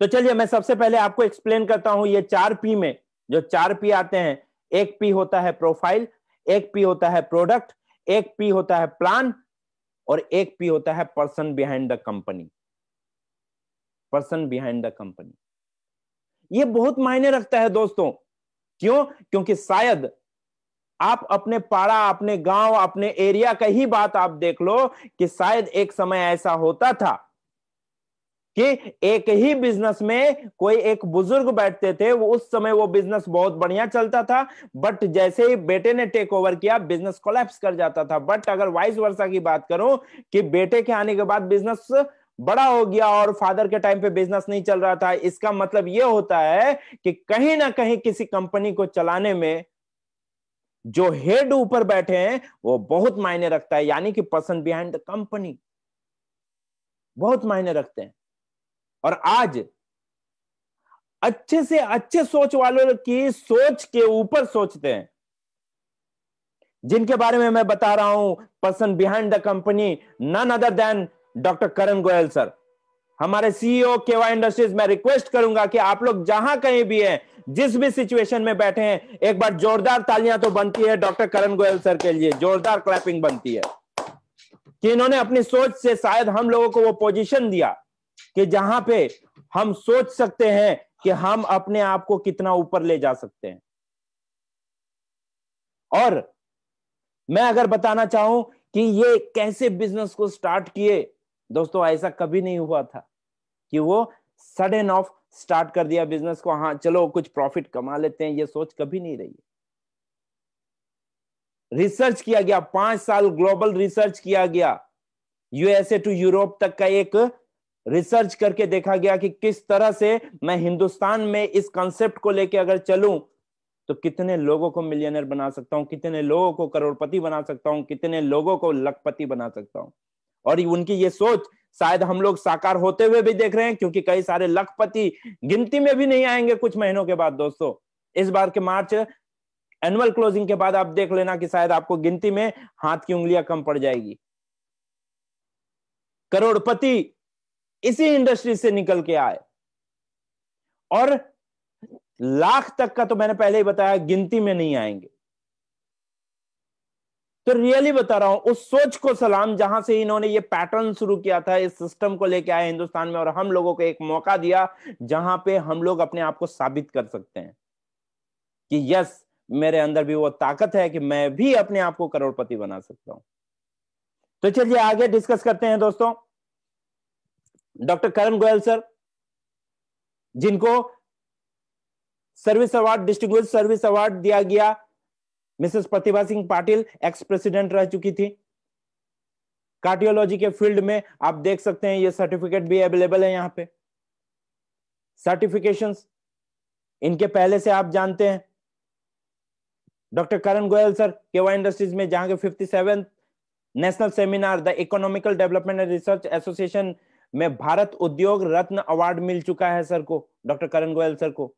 तो चलिए मैं सबसे पहले आपको एक्सप्लेन करता हूं ये 4 पी में। जो 4 पी आते हैं, एक पी होता है प्रोफाइल, एक पी होता है प्रोडक्ट, एक पी होता है प्लान और एक पी होता है person behind the company. Person behind the company ये बहुत मायने रखता है दोस्तों। क्यों? क्योंकि शायद आप अपने पाड़ा, अपने गांव, अपने एरिया का ही बात आप देख लो कि शायद एक समय ऐसा होता था कि एक ही बिजनेस में कोई एक बुजुर्ग बैठते थे, वो उस समय वो बिजनेस बहुत बढ़िया चलता था, बट जैसे ही बेटे ने टेक ओवर किया बिजनेस कोलैप्स कर जाता था। बट अगर वाइस वर्सा की बात करूं कि बेटे के आने के बाद बिजनेस बड़ा हो गया और फादर के टाइम पे बिजनेस नहीं चल रहा था, इसका मतलब यह होता है कि कहीं ना कहीं किसी कंपनी को चलाने में जो हेड ऊपर बैठे हैं वो बहुत मायने रखता है, यानी कि पर्सन बिहाइंड द कंपनी बहुत मायने रखते हैं। और आज अच्छे से अच्छे सोच वालों की सोच के ऊपर सोचते हैं, जिनके बारे में मैं बता रहा हूं person behind the company, none other than doctor Karan Goyal sir, हमारे सीईओ केवाई इंडस्ट्रीज। मैं रिक्वेस्ट करूंगा कि आप लोग जहां कहीं भी हैं, जिस भी सिचुएशन में बैठे हैं, एक बार जोरदार तालियां तो बनती है डॉक्टर करण गोयल सर के लिए, जोरदार क्लैपिंग बनती है कि इन्होंने अपनी सोच से शायद हम लोगों को वो पोजीशन दिया कि जहां पे हम सोच सकते हैं कि हम अपने आप को कितना ऊपर ले जा सकते हैं। और मैं अगर बताना चाहूं कि ये कैसे बिजनेस को स्टार्ट किए, दोस्तों ऐसा कभी नहीं हुआ था कि वो सडन ऑफ स्टार्ट कर दिया बिजनेस को, हाँ चलो कुछ प्रॉफिट कमा लेते हैं, ये सोच कभी नहीं रही। रिसर्च किया गया, 5 साल ग्लोबल रिसर्च किया गया, यूएसए टू यूरोप तक का एक रिसर्च करके देखा गया कि किस तरह से मैं हिंदुस्तान में इस कंसेप्ट को लेके अगर चलूं तो कितने लोगों को मिलियनर बना सकता हूं, कितने लोगों को करोड़पति बना सकता हूं, कितने लोगों को लखपति बना सकता हूं। और उनकी ये सोच शायद हम लोग साकार होते हुए भी देख रहे हैं, क्योंकि कई सारे लखपति गिनती में भी नहीं आएंगे कुछ महीनों के बाद। दोस्तों इस बार के मार्च एनुअल क्लोजिंग के बाद आप देख लेना कि शायद आपको गिनती में हाथ की उंगलियां कम पड़ जाएगी। करोड़पति इसी इंडस्ट्री से निकल के आए, और लाख तक का तो मैंने पहले ही बताया गिनती में नहीं आएंगे। तो रियली बता रहा हूं, उस सोच को सलाम, जहां से इन्होंने ये पैटर्न शुरू किया था, इस सिस्टम को लेके आए हिंदुस्तान में और हम लोगों को एक मौका दिया जहां पे हम लोग अपने आप को साबित कर सकते हैं कि यस, मेरे अंदर भी वो ताकत है कि मैं भी अपने आप को करोड़पति बना सकता हूं। तो चलिए आगे डिस्कस करते हैं दोस्तों। डॉक्टर करण गोयल सर, जिनको service award, distinguished service award दिया गया, Mrs Pratibha Singh Patil ex president रह चुकी थी। कार्डियोलॉजी के फील्ड में आप देख सकते हैं, ये सर्टिफिकेट भी अवेलेबल है यहां पे। सर्टिफिकेशंस इनके पहले से आप जानते हैं। Doctor Karan Goyal sir KY industries में जहां के 57 national seminar the economical development and research association में भारत उद्योग रत्न अवार्ड मिल चुका है सर को, डॉक्टर करण गोयल सर को।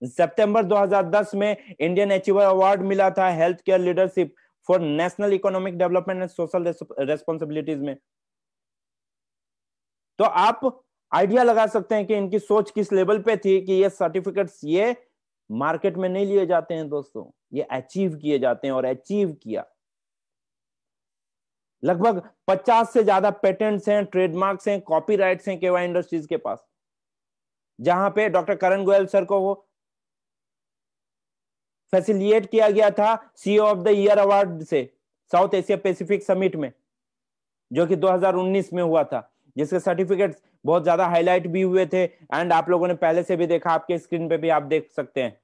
सितंबर 2010 में इंडियन अचीवर अवार्ड मिला था health care leadership for national economic development and social responsibilities में। तो आप आइडिया लगा सकते हैं कि इनकी सोच किस लेवल पे थी कि ये सर्टिफिकेट्स ये मार्केट में नहीं लिए जाते हैं दोस्तों, ये अचीव किए जाते हैं, और अचीव किया। लगभग 50 से ज्यादा पेटेंट्स हैं, ट्रेडमार्क्स हैं, कॉपीराइट्स हैं केवाई इंडस्ट्रीज के पास, जहां पे डॉक्टर करण गोयल सर को वो फैसिलिटेट किया गया था CEO of the year award से साउथ एशिया पैसिफिक समिट में, जो कि 2019 में हुआ था, जिसके सर्टिफिकेट्स बहुत ज्यादा हाईलाइट भी हुए थे, एंड आप लोगों ने पहले से भी देखा, आपके स्क्रीन पे भी आप देख सकते हैं।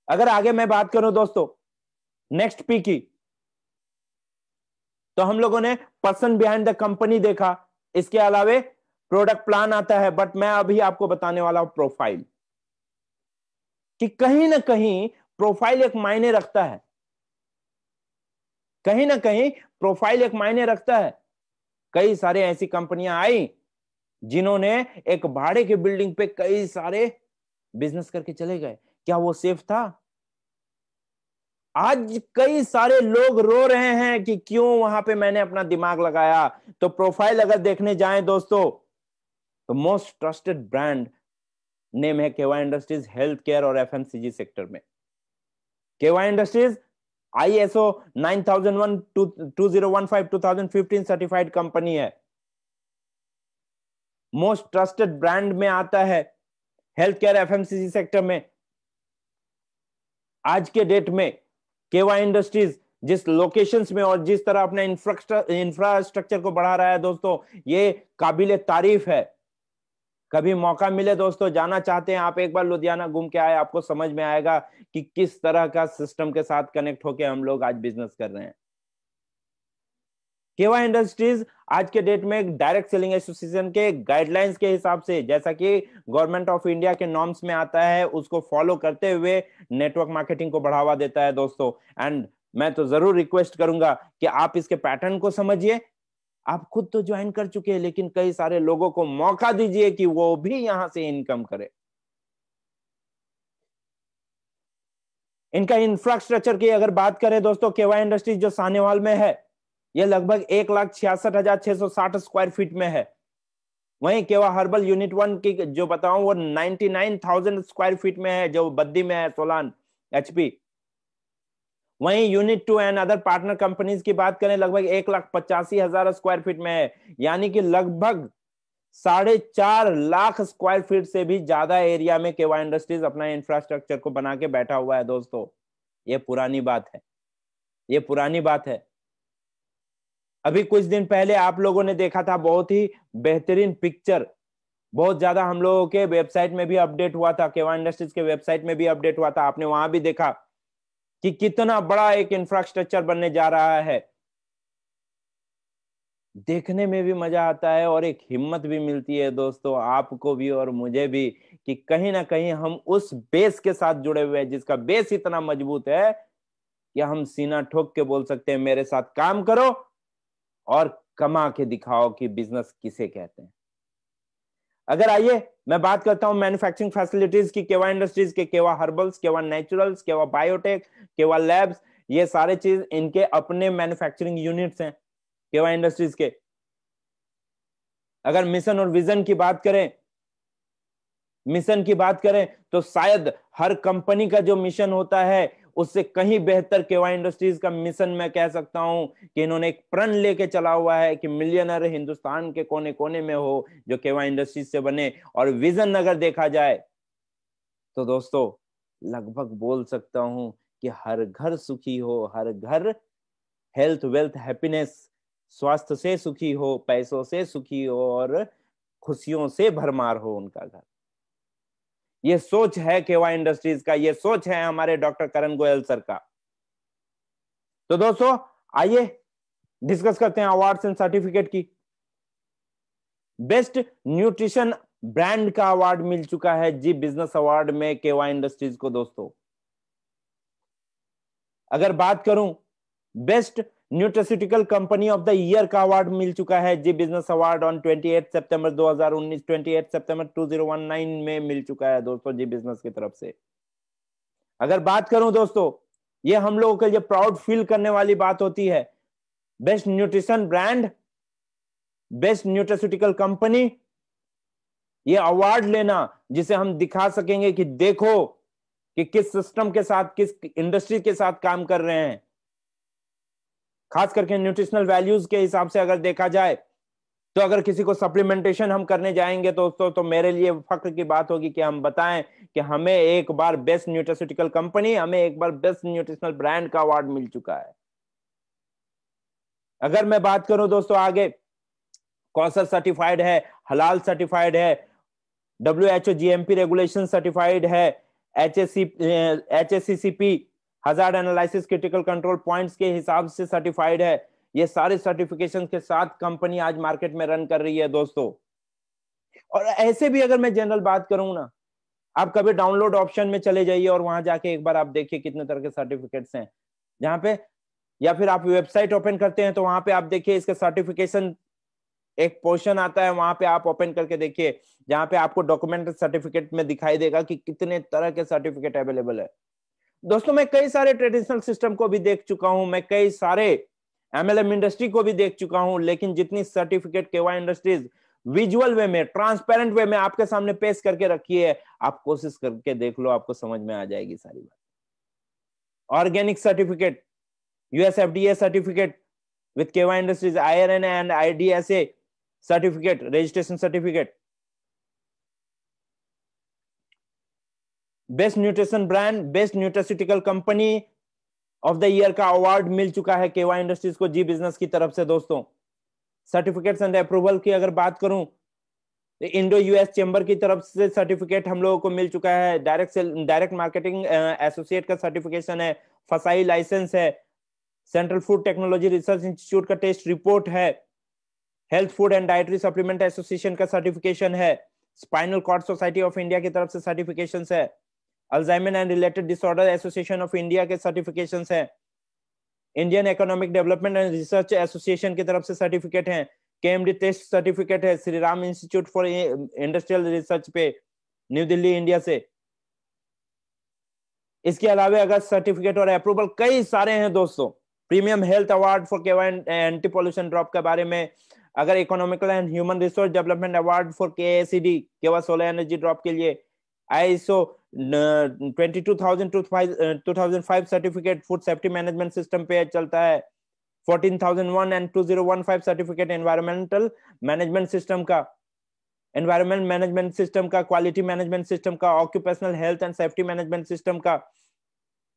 अगर आगे मैं बात करूं दोस्तों नेक्स्ट पी की, तो हम लोगों ने पर्सन बिहाइंड द कंपनी देखा, इसके अलावे प्रोडक्ट प्लान आता है, बट मैं अभी आपको बताने वाला हूं प्रोफाइल, कि कहीं ना कहीं प्रोफाइल एक मायने रखता है, कहीं ना कहीं प्रोफाइल एक मायने रखता है। कई सारे ऐसी कंपनियां आई जिन्होंने एक भाड़े की बिल्डिंग पे कई सारे बिजनेस करके चले गए, क्या वो सेफ था? आज कई सारे लोग रो रहे हैं कि क्यों वहां पे मैंने अपना दिमाग लगाया। तो प्रोफाइल अगर देखने जाएं दोस्तों, तो मोस्ट ट्रस्टेड ब्रांड नेम है केवाई इंडस्ट्रीज हेल्थ केयर और एफएमसीजी सेक्टर में। KY industries ISO 9001 2015 2015 certified company है, मोस्ट ट्रस्टेड ब्रांड में आता है हेल्थ केयर एफएमसीजी सेक्टर में। आज के डेट में केवाई इंडस्ट्रीज जिस लोकेशंस में और जिस तरह अपने इंफ्रास्ट्रक्चर को बढ़ा रहा है दोस्तों, ये काबिले तारीफ है। कभी मौका मिले दोस्तों, जाना चाहते हैं आप, एक बार लुधियाना घूम के आए, आपको समझ में आएगा कि किस तरह का सिस्टम के साथ कनेक्ट होके हम लोग आज बिजनेस कर रहे हैं। केवाई इंडस्ट्रीज आज के डेट में डायरेक्ट सेलिंग एसोसिएशन के गाइडलाइंस के हिसाब से, जैसा कि गवर्नमेंट ऑफ इंडिया के नॉर्म्स में आता है, उसको फॉलो करते हुए नेटवर्क मार्केटिंग को बढ़ावा देता है दोस्तों। एंड मैं तो जरूर रिक्वेस्ट करूंगा कि आप इसके पैटर्न को समझिए। आप खुद तो ज्वाइन कर चुके हैं, लेकिन कई सारे लोगों को मौका दीजिए कि वो भी यहां से इनकम करे। इनका इंफ्रास्ट्रक्चर की अगर बात करें दोस्तों, केवाई इंडस्ट्रीज जो सानेवाल में है, यह लगभग 1,66,660 स्क्वायर फीट में है। वहीं केवा हर्बल यूनिट 1 की जो बताऊं वो 99,000 स्क्वायर फीट में है, जो बद्दी में है, सोलान एचपी। वहीं unit 2 and other partner companies की बात करें, लगभग 1,85,000 स्क्वायर फीट में है, यानी कि लगभग 4.5 लाख स्क्वायर फीट से भी ज्यादा एरिया में केवाई इंडस्ट्रीज अपना इंफ्रास्ट्रक्चर को बना के बैठा हुआ है दोस्तों। ये पुरानी बात है, ये पुरानी बात है। अभी कुछ दिन पहले आप लोगों ने देखा था बहुत ही बेहतरीन पिक्चर, बहुत ज्यादा हम लोगों के वेबसाइट में भी अपडेट हुआ था, केवाई इंडस्ट्रीज के वेबसाइट में भी अपडेट हुआ था, आपने वहां भी देखा कि कितना बड़ा एक इंफ्रास्ट्रक्चर बनने जा रहा है। देखने में भी मजा आता है और एक हिम्मत भी मिलती है दोस्तों, आपको भी और मुझे भी, कि कहीं ना कहीं हम उस बेस के साथ जुड़े हुए हैं, जिसका बेस इतना मजबूत है कि हम सीना ठोक के बोल सकते हैं मेरे साथ काम करो और कमा के दिखाओ कि बिजनेस किसे कहते हैं। अगर आइए मैं बात करता हूं मैन्युफैक्चरिंग फैसिलिटीज की केवा इंडस्ट्रीज के, केवा हर्बल्स, केवा नेचुरल्स, केवा बायोटेक, केवा लैब्स, ये सारे चीज इनके अपने मैन्युफैक्चरिंग यूनिट्स हैं केवा इंडस्ट्रीज के। अगर मिशन और विजन की बात करें, मिशन की बात करें तो शायद हर कंपनी का जो मिशन होता है उससे कहीं बेहतर केवाई इंडस्ट्रीज का मिशन मैं कह सकता हूं कि इन्होंने एक प्रण लेके चला हुआ है कि मिलियनर हिंदुस्तान के कोने कोने में हो जो केवाई इंडस्ट्रीज से बने। और विजन अगर देखा जाए तो दोस्तों लगभग बोल सकता हूं कि हर घर सुखी हो, हर घर हेल्थ वेल्थ हैप्पीनेस, स्वास्थ्य से सुखी हो, पैसों से सुखी हो और खुशियों से भरमार हो उनका घर। ये सोच है केवाई इंडस्ट्रीज का, ये सोच है हमारे डॉक्टर करण गोयल सर का। तो दोस्तों आइए डिस्कस करते हैं अवार्ड्स एंड सर्टिफिकेट की। बेस्ट न्यूट्रिशन ब्रांड का अवार्ड मिल चुका है जी बिजनेस अवार्ड में केवाई इंडस्ट्रीज को दोस्तों। अगर बात करूं best nutraceutical company of the year का अवार्ड मिल चुका है जी बिजनेस अवार्ड ऑन 28 सितंबर 2019, 28 सितंबर 2019 में मिल चुका है दोस्तों जी बिजनेस की तरफ से। अगर बात करूं दोस्तों, ये हम लोगों के लिए प्राउड फील करने वाली बात होती है, best nutrition brand, best nutraceutical company, ये अवार्ड लेना जिसे हम दिखा सकेंगे कि देखो कि किस सिस्टम के साथ, किस इंडस्ट्री के साथ काम कर रहे हैं। खास करके न्यूट्रिशनल वैल्यूज के हिसाब से अगर देखा जाए तो अगर किसी को सप्लीमेंटेशन हम करने जाएंगे दोस्तों, तो मेरे लिए फख्र की बात होगी कि हम बताएं कि हमें एक बार बेस्ट न्यूट्रास्यूटिकल कंपनी, हमें एक बार बेस्ट न्यूट्रिशनल ब्रांड का अवार्ड मिल चुका है। अगर मैं बात करूं दोस्तों आगे, कौसर सर्टिफाइड है, हलाल सर्टिफाइड है, WHO GMP रेगुलेशन सर्टिफाइड है, HACCP hazard analysis critical control points के हिसाब से सर्टिफाइड है। ये सारे सर्टिफिकेशन के साथ कंपनी आज मार्केट में रन कर रही है दोस्तों। और ऐसे भी अगर मैं जनरल बात करूं ना, आप कभी डाउनलोड ऑप्शन में चले जाइए और वहां जाके एक बार आप देखिए कितने तरह के सर्टिफिकेट्स हैं जहां पे, या फिर आप वेबसाइट ओपन करते हैं तो वहां पे आप देखिए इसका सर्टिफिकेशन एक पोर्शन आता है, वहां पे आप ओपन करके देखिए जहां पे आपको डॉक्यूमेंट सर्टिफिकेट में दिखाई देगा कि कितने तरह के सर्टिफिकेट अवेलेबल है। दोस्तों मैं कई सारे ट्रेडिशनल सिस्टम को भी देख चुका हूं, मैं कई सारे MLM इंडस्ट्री को भी देख चुका हूं, लेकिन जितनी सर्टिफिकेट केवाई इंडस्ट्रीज विजुअल वे में, ट्रांसपेरेंट वे में आपके सामने पेश करके रखी है, आप कोशिश करके देख लो, आपको समझ में आ जाएगी सारी बात। Organic certificate, US FDA certificate with KY Industries, IRN and IDSA certificate, registration certificate. Best nutrition brand, best nutraceutical company of the year का अवार्ड मिल चुका है केवाई इंडस्ट्रीज को जी बिजनेस की तरफ से दोस्तों। सर्टिफिकेट्स एंड अप्रूवल की अगर बात करूं तो इंडो US चेंबर की तरफ से सर्टिफिकेट हम लोगों को मिल चुका है, डायरेक्ट मार्केटिंग एसोसिएट का सर्टिफिकेशन है, फसाई लाइसेंस है, central food technology research institute का टेस्ट रिपोर्ट है, health food and dietary supplement association का सर्टिफिकेशन है, spinal cord society of India की तरफ से सर्टिफिकेशंस है, Alzheimer and related disorder association of India के सर्टिफिकेशंस है, Indian economic development and research association की तरफ से सर्टिफिकेट है, KMD टेस्ट सर्टिफिकेट है Shri Ram institute for industrial research पे, न्यू दिल्ली इंडिया से। इसके अलावा अगर सर्टिफिकेट और अप्रूवल कई सारे हैं दोस्तों। Premium health award for KY anti pollution drop के बारे में, अगर economical and human resource development award for KACD केवा सोलर एनर्जी ड्रॉप के लिए, ISO 22005 certificate food safety management system पे चलता है, 14001 and 2015 certificate environmental management system का, एनवायरमेंट मैनेजमेंट सिस्टम का, क्वालिटी मैनेजमेंट सिस्टम का, occupational health and safety management system का,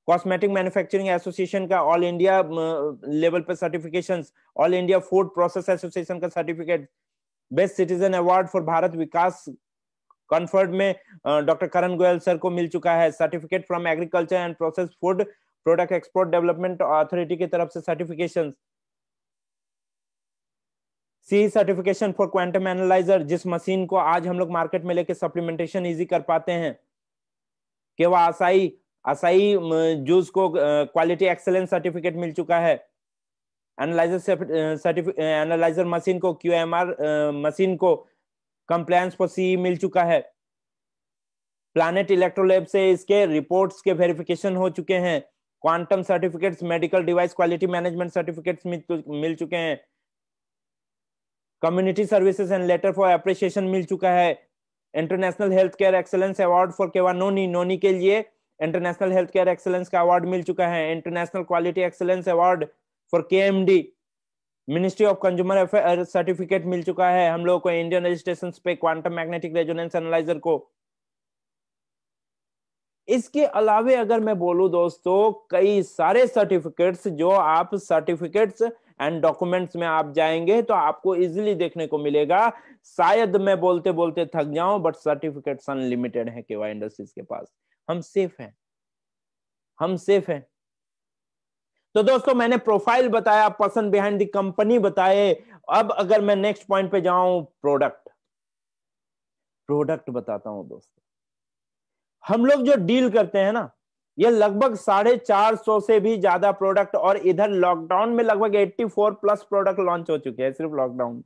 कॉस्मेटिक मैन्युफैक्चरिंग एसोसिएशन का ऑल इंडिया लेवल पे certifications, all India food process association का certificate, best citizen award for Bharat Vikas conferred में doctor Karan Goyal sir को मिल चुका है, certificate from agriculture and process food product export development authority की तरफ से certifications, C certification for quantum analyzer, जिस मशीन को आज हम लोग मार्केट में लेके सप्लीमेंटेशन इजी कर पाते हैं, केवा असाई जूस को क्वालिटी एक्सेलेंस सर्टिफिकेट मिल चुका है, एनालाइजर मशीन को QMR मशीन को कंप्लायंस फॉर CE मिल चुका है, प्लैनेट इलेक्ट्रोलैब से इसके रिपोर्ट्स के वेरिफिकेशन हो चुके हैं, quantum certificates, medical device quality management certificates मिल चुके हैं, community services and letter for appreciation मिल चुका है, international health care excellence award for Keva Noni के लिए इंटरनेशनल हेल्थ केयर एक्सेलेंस का अवार्ड मिल चुका है, international quality excellence award for KMD ministry of consumer affair certificate मिल चुका है हम लोगों को, इंडियन रजिस्ट्रेशन पे क्वांटम मैग्नेटिक रेजोनेंस एनालाइजर को। इसके अलावे अगर मैं बोलूं दोस्तों, कई सारे सर्टिफिकेट्स जो आप सर्टिफिकेट्स एंड डॉक्यूमेंट्स में आप जाएंगे तो आपको इजीली देखने को मिलेगा। शायद मैं बोलते बोलते थक जाऊं, बट सर्टिफिकेट्स अनलिमिटेड है केवाई इंडस्ट्रीज के पास। हम सेफ हैं, हम सेफ हैं। तो दोस्तों मैंने प्रोफाइल बताया, पर्सन बिहाइंड द कंपनी बताए। अब अगर मैं नेक्स्ट पॉइंट पे जाऊं, प्रोडक्ट बताता हूं दोस्तों। हम लोग जो डील करते हैं ना, ये लगभग 450 से भी ज्यादा प्रोडक्ट, और इधर लॉकडाउन में लगभग 84 प्लस प्रोडक्ट लॉन्च हो चुके हैं सिर्फ लॉकडाउन।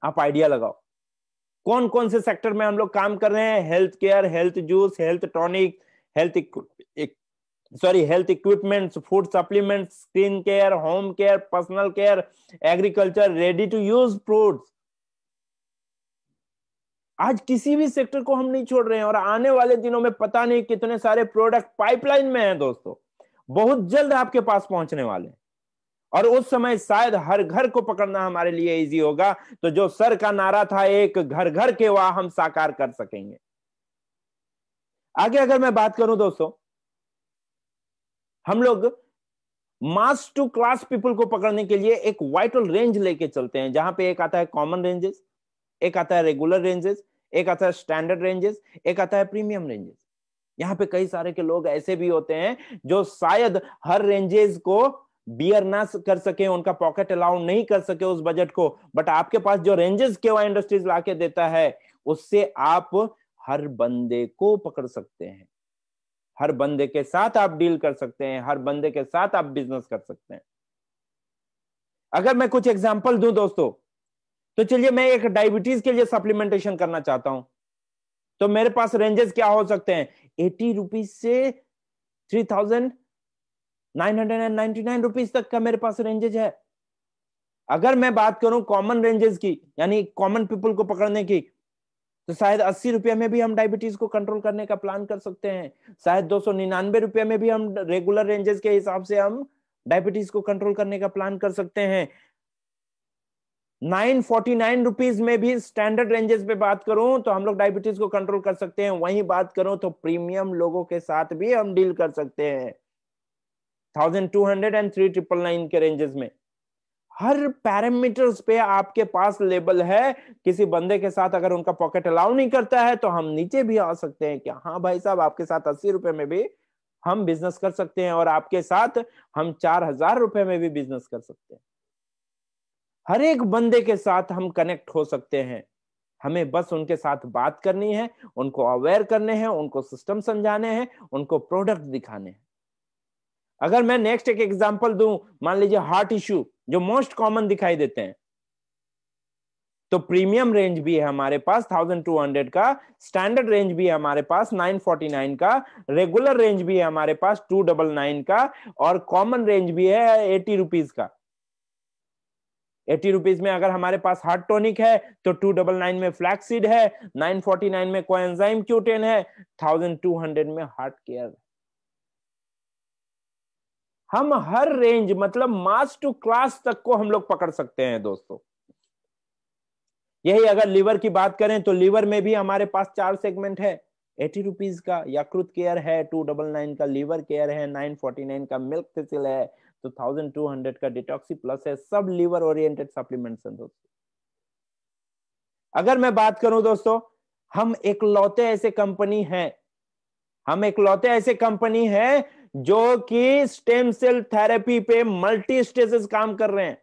आप आइडिया लगाओ कौन कौन से सेक्टर में हम लोग काम कर रहे हैं। Health care, health juice, health tonic, health equipments, food supplements, skin care, home care, personal care, agriculture, ready to use fruits, आज किसी भी सेक्टर को हम नहीं छोड़ रहे हैं, और आने वाले दिनों में पता नहीं कितने सारे प्रोडक्ट पाइपलाइन में हैं दोस्तों, बहुत जल्द आपके पास पहुंचने वाले हैं। और उस समय शायद हर घर को पकड़ना हमारे लिए इजी होगा। तो जो सर का नारा था, एक घर घर के, वह हम साकार कर सकेंगे। आगे अगर मैं बात करूं दोस्तों, हम लोग मास टू क्लास पीपल को पकड़ने के लिए एक वाइटल रेंज लेके चलते हैं, जहां पे एक आता है कॉमन रेंजेस, एक आता है रेगुलर रेंजेस, एक आता है स्टैंडर्ड रेंजेस, एक आता है प्रीमियम रेंजेस। यहाँ पे कई सारे के लोग ऐसे भी होते हैं जो शायद हर रेंजेस को बियर ना कर सके, उनका पॉकेट अलाउ नहीं कर सके उस बजट को, बट आपके पास जो रेंजेस केवा इंडस्ट्रीज लाके देता है, उससे आप हर बंदे को पकड़ सकते हैं, हर बंदे के साथ आप डील कर सकते हैं, हर बंदे के साथ आप बिजनेस कर सकते हैं। अगर मैं कुछ एग्जांपल दूं दोस्तों, तो चलिए मैं एक डायबिटीज के लिए सप्लीमेंटेशन करना चाहता हूं, तो मेरे पास रेंजेस क्या हो सकते हैं, 80 रुपीज से 3999 रुपीज तक का मेरे पास रेंजेस है। अगर मैं बात करूं कॉमन रेंजेस की, यानी कॉमन पीपल को पकड़ने की, तो शायद 80 रुपये में भी हम डायबिटीज को कंट्रोल करने का प्लान कर सकते हैं। शायद 299 रुपये में भी हम रेगुलर रेंजेस के हिसाब से हम डायबिटीज को कंट्रोल करने का प्लान कर सकते हैं। 949 रुपीज में भी स्टैंडर्ड रेंजेस पे बात करूं तो हम लोग डायबिटीज को कंट्रोल कर सकते हैं। वहीं बात करूं तो प्रीमियम लोगों के साथ भी हम डील कर सकते हैं 1200 एंड 3999 के रेंजेस में। हर पैरामीटर्स पे आपके पास लेबल है। किसी बंदे के साथ अगर उनका पॉकेट अलाउ नहीं करता है तो हम नीचे भी आ सकते हैं, क्या हाँ भाई साहब आपके साथ 80 रुपए में भी हम बिजनेस कर सकते हैं, और आपके साथ हम 4000 रुपए में भी बिजनेस कर सकते हैं। हर एक बंदे के साथ हम कनेक्ट हो सकते हैं, हमें बस उनके साथ बात करनी है, उनको अवेयर करने हैं, उनको सिस्टम समझाने हैं, उनको प्रोडक्ट दिखाने हैं। अगर मैं नेक्स्ट एक एग्जांपल दूं, मान लीजिए हार्ट इश्यू जो मोस्ट कॉमन दिखाई देते हैं, तो प्रीमियम रेंज भी है हमारे पास 1200 का, स्टैंडर्ड रेंज भी है हमारे पास 949 का, रेगुलर रेंज भी है हमारे पास 299 का, और कॉमन रेंज भी है 80 रुपीज का। 80 रुपीज में अगर हमारे पास हार्ट टॉनिक है तो 299 में फ्लैक्सीड है, 949 में कोएंजाइम Q10 है, 1200 में हार्ट केयर। हम हर रेंज मतलब मास टू क्लास तक को हम लोग पकड़ सकते हैं दोस्तों। यही अगर लीवर की बात करें तो लीवर में भी हमारे पास 4 सेगमेंट है। 80 रुपीज का यकृत केयर है, 299 का लीवर केयर है, 949 का मिल्क थिसिल है, तो 1200 का डिटॉक्सी प्लस है। सब लीवर ओरिएंटेड सप्लीमेंट्स हैं दोस्तों। अगर मैं बात करूं दोस्तों, हम एकलौते ऐसे कंपनी है जो कि स्टेम सेल थेरेपी पे मल्टी स्टेजेस काम कर रहे हैं।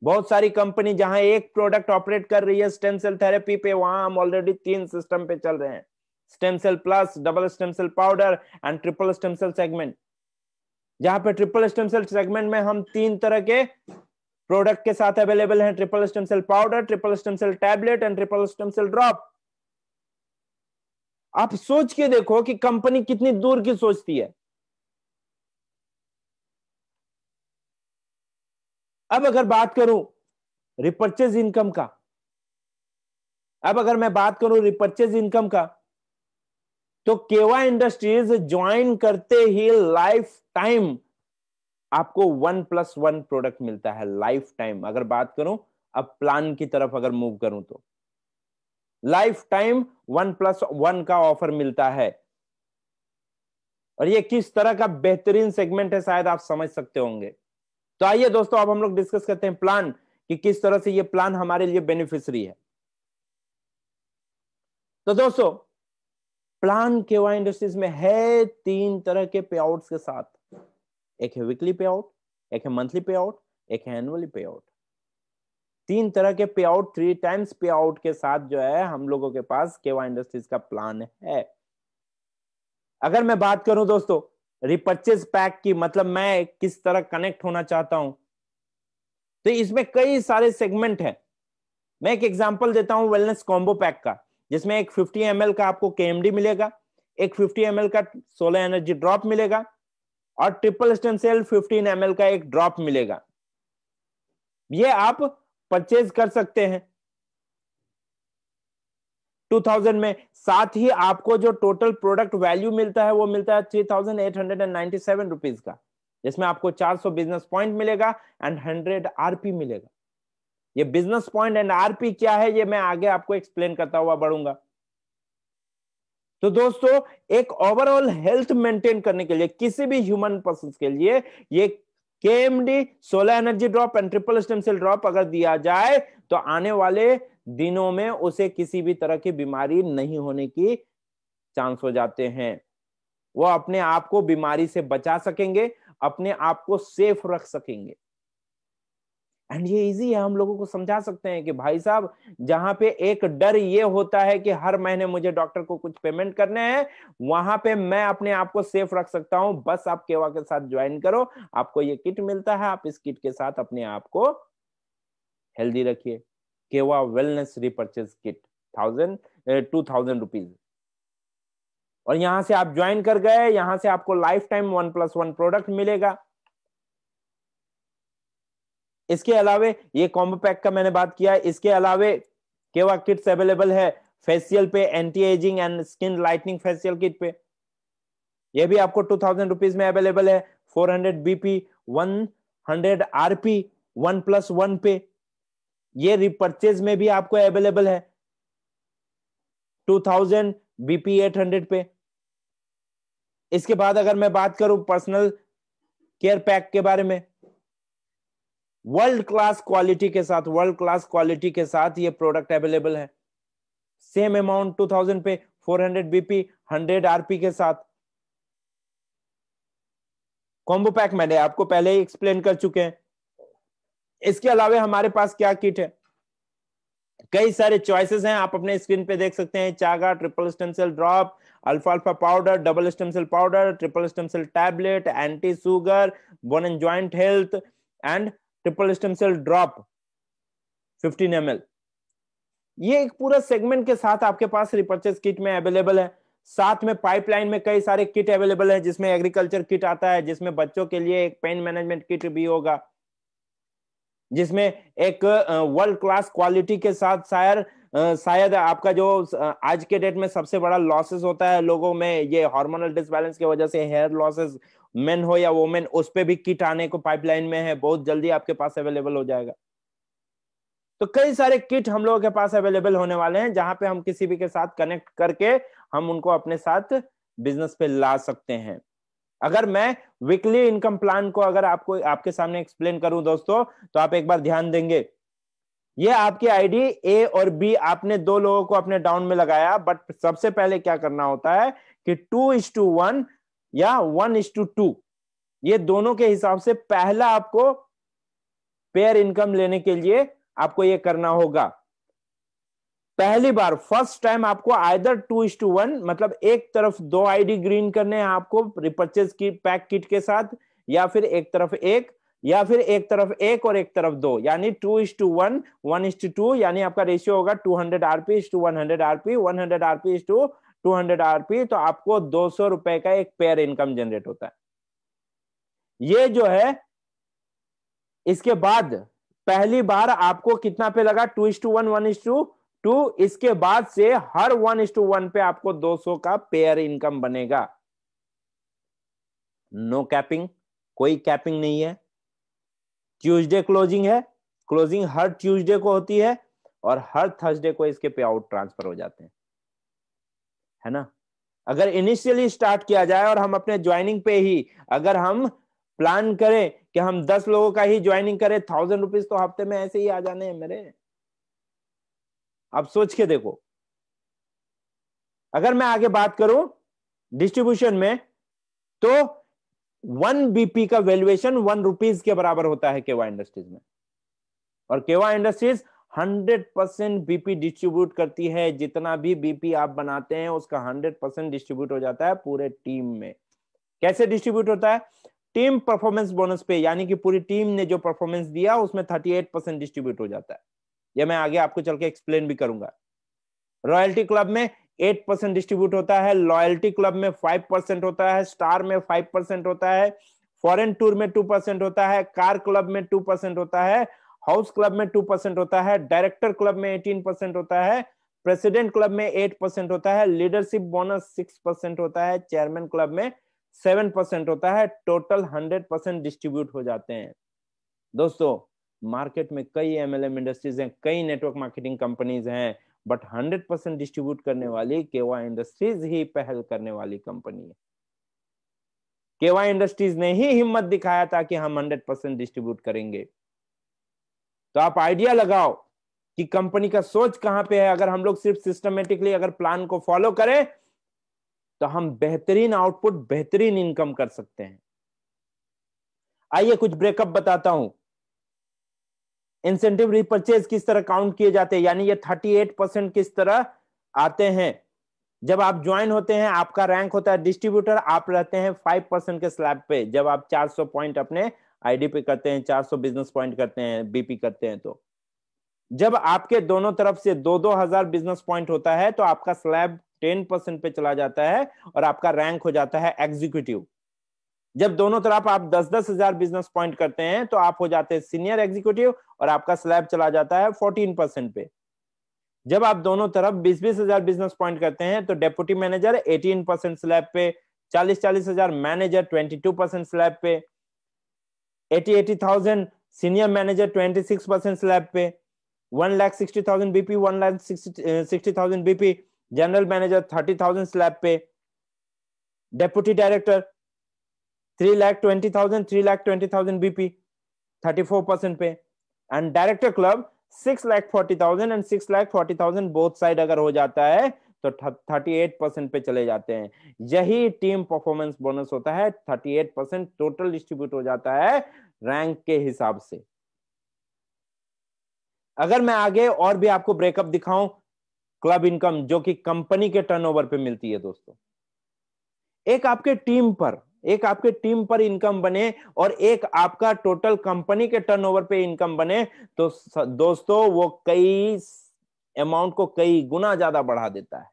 बहुत सारी कंपनी जहां एक प्रोडक्ट ऑपरेट कर रही है स्टेम सेल थेरेपी पे, वहां हम ऑलरेडी 3 सिस्टम पे चल रहे हैं, stem cell plus, double stem cell powder and triple stem cell segment. जहां पे ट्रिपल स्टेम सेल सेगमेंट में हम 3 तरह के प्रोडक्ट के साथ अवेलेबल हैं, triple stem cell powder, triple stem cell tablet and triple stem cell drop. आप सोच के देखो कि कंपनी कितनी दूर की सोचती है। अब अगर बात करूं रिपर्चेज इनकम का, तो केवा इंडस्ट्रीज ज्वाइन करते ही लाइफ टाइम आपको 1+1 प्रोडक्ट मिलता है, लाइफ टाइम। अगर बात करूं अब प्लान की तरफ अगर मूव करूं तो लाइफ टाइम 1+1 का ऑफर मिलता है। और ये किस तरह का बेहतरीन सेगमेंट है शायद आप समझ सकते होंगे। तो आइए दोस्तों अब हम लोग डिस्कस करते हैं प्लान कि किस तरह से ये प्लान हमारे लिए बेनिफिशियरी है। तो दोस्तों प्लान केवा इंडस्ट्रीज में है 3 तरह के पे आउट्स के साथ, एक है वीकली पे आउट, एक है मंथली पे आउट, एक है एनुअली पे आउट। 3 तरह के पे आउट, 3 टाइम्स पे आउट के साथ जो है हम लोगों के पास केवा इंडस्ट्रीज का प्लान है। अगर मैं बात करूं दोस्तों रिपर्चेज पैक की, मतलब मैं किस तरह कनेक्ट होना चाहता हूं, तो इसमें कई सारे सेगमेंट हैं। मैं एक एग्जांपल देता हूं वेलनेस कॉम्बो पैक का, जिसमें एक 50 ml का आपको KMD मिलेगा, एक 50 ml का सोलर एनर्जी ड्रॉप मिलेगा, और ट्रिपल स्टेम सेल 15 ml का एक ड्रॉप मिलेगा। ये आप परचेज कर सकते हैं। 2000 में। साथ ही आपको जो टोटल प्रोडक्ट वैल्यू मिलता है वो मिलता है 3897 रुपीज का, जिसमें आपको 400 बिजनेस पॉइंट मिलेगा एंड 100 आरपी मिलेगा। ये बिजनेस पॉइंट एंड आरपी क्या है ये मैं आगे आपको एक्सप्लेन करता हुआ बढ़ूंगा। तो दोस्तों, एक ओवरऑल हेल्थ मेंटेन करने के लिए किसी भी ह्यूमन पर्सन के लिए ये KMD solar energy drop and triple stem cell drop अगर दिया जाए तो आने वाले दिनों में उसे किसी भी तरह की बीमारी नहीं होने की चांस हो जाते हैं। वो अपने आप को बीमारी से बचा सकेंगे, अपने आप को सेफ रख सकेंगे। एंड ये इजी है, हम लोगों को समझा सकते हैं कि भाई साहब, जहां पे एक डर ये होता है कि हर महीने मुझे डॉक्टर को कुछ पेमेंट करने हैं, वहां पे मैं अपने आप को सेफ रख सकता हूं। बस आप केवा के साथ ज्वाइन करो, आपको ये किट मिलता है, आप इस किट के साथ अपने आप को हेल्दी रखिए। केवा वेलनेस रिपर्चेज किट 2000 रुपीज, और यहां से आप ज्वाइन कर गए, यहां से आपको लाइफ टाइम 1+1 प्रोडक्ट मिलेगा। इसके अलावे ये कॉम्बो पैक का मैंने बात किया, इसके अलावे केवा किट्स अवेलेबल है फेशियल पे, anti ageing and skin lightening facial kit पे, ये भी आपको 2000 रुपीज में अवेलेबल है। 400 बीपी 100 आरपी 1+1 पे, ये रिपर्चेज में भी आपको अवेलेबल है 2000 बीपी 800 पे। इसके बाद अगर मैं बात करूं पर्सनल केयर पैक के बारे में, वर्ल्ड क्लास क्वालिटी के साथ, वर्ल्ड क्लास क्वालिटी के साथ ये प्रोडक्ट अवेलेबल है। सेम अमाउंट 2000 पे, 400 बीपी 100 आरपी के साथ। कॉम्बो पैक मैंने आपको पहले ही एक्सप्लेन कर चुके हैं। इसके अलावा हमारे पास क्या किट है, कई सारे चॉइसेस हैं, आप अपने स्क्रीन पे देख सकते हैं। Chaga triple stem cell drop, alpha alpha powder, double stem cell powder, triple stem cell tablet, anti sugar, bone and joint health and triple stem cell drop 15 ml। ये एक पूरा सेगमेंट के साथ आपके पास रिपर्चेज किट में available है। साथ में पाइपलाइन में कई सारे किट अवेलेबल है, जिसमें एग्रीकल्चर किट आता है, जिसमें बच्चों के लिए एक पेन मैनेजमेंट किट भी होगा, जिसमें एक वर्ल्ड क्लास क्वालिटी के साथ शायद आपका जो आज के डेट में सबसे बड़ा लॉसेस होता है लोगों में, ये हार्मोनल डिसबैलेंस की वजह से हेयर लॉसेस, मेन हो या वोमेन, उस पे भी किट आने को पाइपलाइन में है, बहुत जल्दी आपके पास अवेलेबल हो जाएगा। तो कई सारे किट हम लोगों के पास अवेलेबल होने वाले हैं, जहां पे हम किसी भी के साथ कनेक्ट करके हम उनको अपने साथ बिजनेस पे ला सकते हैं। अगर मैं वीकली इनकम प्लान को अगर आपको आपके सामने एक्सप्लेन करूं दोस्तों, तो आप एक बार ध्यान देंगे, ये आपकी आईडी ए और बी, आपने दो लोगों को अपने डाउन में लगाया, बट सबसे पहले क्या करना होता है कि 2:1 या 1:2, ये दोनों के हिसाब से पहला आपको पेयर इनकम लेने के लिए आपको ये करना होगा। पहली बार फर्स्ट टाइम आपको आइदर 2:1, मतलब एक तरफ 2 आईडी ग्रीन करने हैं आपको रिपर्चेज की पैक किट के साथ, या फिर एक तरफ एक, या फिर एक तरफ एक और एक तरफ दो, यानी 2:1, 1:2, यानी आपका रेशियो होगा 200 आरपी 100 आरपी, 100 आरपी 200 आरपी। तो आपको 200 रुपए का एक पेयर इनकम जनरेट होता है। ये जो है, इसके बाद पहली बार आपको कितना पे लगा, 2:1, 1:2, इसके बाद से हर 1:1 पे आपको 200 का पेयर इनकम बनेगा। नो कैपिंग, कोई कैपिंग नहीं है। ट्यूसडे क्लोजिंग है, क्लोजिंग हर ट्यूसडे को होती है, और हर थर्सडे को इसके पे आउट ट्रांसफर हो जाते हैं, है ना। अगर इनिशियली स्टार्ट किया जाए और हम अपने ज्वाइनिंग पे ही अगर हम प्लान करें कि हम 10 लोगों का ही ज्वाइनिंग करें, 1000 रुपीज तो हफ्ते में ऐसे ही आ जाने हैं मेरे। आप सोच के देखो। अगर मैं आगे बात करूं डिस्ट्रीब्यूशन में, तो 1 बीपी का वैल्यूएशन 1 रुपीज के बराबर होता है केवा इंडस्ट्रीज में, और केवा इंडस्ट्रीज 100% बीपी डिस्ट्रीब्यूट करती है। जितना भी बीपी आप बनाते हैं उसका 100% डिस्ट्रीब्यूट हो जाता है पूरे टीम में। कैसे डिस्ट्रीब्यूट होता है, टीम परफॉर्मेंस बोनस पे, यानी कि पूरी टीम ने जो परफॉर्मेंस दिया उसमें 38% डिस्ट्रीब्यूट हो जाता है। यह मैं आगे आपको चल के एक्सप्लेन भी करूंगा। रॉयल्टी क्लब में 8% डिस्ट्रीब्यूट होता है, लॉयल्टी क्लब में 5% होता है, स्टार में 5% होता है, फॉरेन टूर में 2% होता है, कार क्लब में 2% होता है, हाउस क्लब में 2% होता है, डायरेक्टर क्लब में 18% होता है, प्रेसिडेंट क्लब में 8% होता है, लीडरशिप बोनस 6% होता है, चेयरमैन क्लब में 7% होता है, टोटल 100% डिस्ट्रीब्यूट हो जाते हैं। दोस्तों मार्केट में कई एमएलएम इंडस्ट्रीज हैं, कई नेटवर्क मार्केटिंग कंपनीज हैं, बट 100% डिस्ट्रीब्यूट करने वाली केवाई इंडस्ट्रीज ही पहल करने वाली कंपनी है। केवाई इंडस्ट्रीज ने ही हिम्मत दिखाया था कि हम 100% डिस्ट्रीब्यूट करेंगे। तो आप आइडिया लगाओ कि कंपनी का सोच कहां पे है। अगर हम लोग सिर्फ सिस्टमेटिकली अगर प्लान को फॉलो करें तो हम बेहतरीन आउटपुट, बेहतरीन इनकम कर सकते हैं। आइए कुछ ब्रेकअप बताता हूं। इंसेंटिव रिपर्चेज किस तरह काउंट किए जाते हैं, यानी ये 38% किस तरह आते हैं। जब आप ज्वाइन होते हैं, आपका रैंक होता है डिस्ट्रीब्यूटर, आप रहते हैं 5% के स्लैब पे। जब आप 400 पॉइंट अपने आईडी पे करते हैं, 400 बिजनेस पॉइंट करते हैं, बीपी करते हैं, तो जब आपके दोनों तरफ से 2-2 हजार बिजनेस पॉइंट होता है तो आपका स्लैब 10% पे चला जाता है और आपका रैंक हो जाता है एग्जीक्यूटिव। जब दोनों तरफ आप 10-10 हजार बिजनेस पॉइंट करते हैं तो आप हो जाते हैं सीनियर एग्जीक्यूटिव और आपका स्लैब चला जाता है 14% पे। जब आप दोनों तरफ 20-20 हजार बिजनेस पॉइंट करते हैं तो डेप्यूटी मैनेजर 18% स्लैब पे, 40-40 हजार मैनेजर 22% स्लैब पे, 80,000 सीनियर मैनेजर 26% स्लैब पे, 1,60,000 BP, 1,60,000 BP general manager 30,000 slab पे, डेप्यूटी डायरेक्टर 3,20,000 3,20,000 बीपी 34% पे, and director club 6,40,000 and 6,40,000 both side अगर हो जाता है तो 38% पे चले जाते हैं। यही टीम परफॉर्मेंस बोनस होता है। 38% टोटल डिस्ट्रीब्यूट हो जाता है रैंक के हिसाब से। अगर मैं आगे और भी आपको ब्रेकअप दिखाऊं, क्लब इनकम जो कि कंपनी के टर्नओवर पे मिलती है दोस्तों, एक आपके टीम पर इनकम बने और एक आपका टोटल कंपनी के टर्नओवर पे इनकम बने तो दोस्तों वो कई अमाउंट को कई गुना ज्यादा बढ़ा देता है।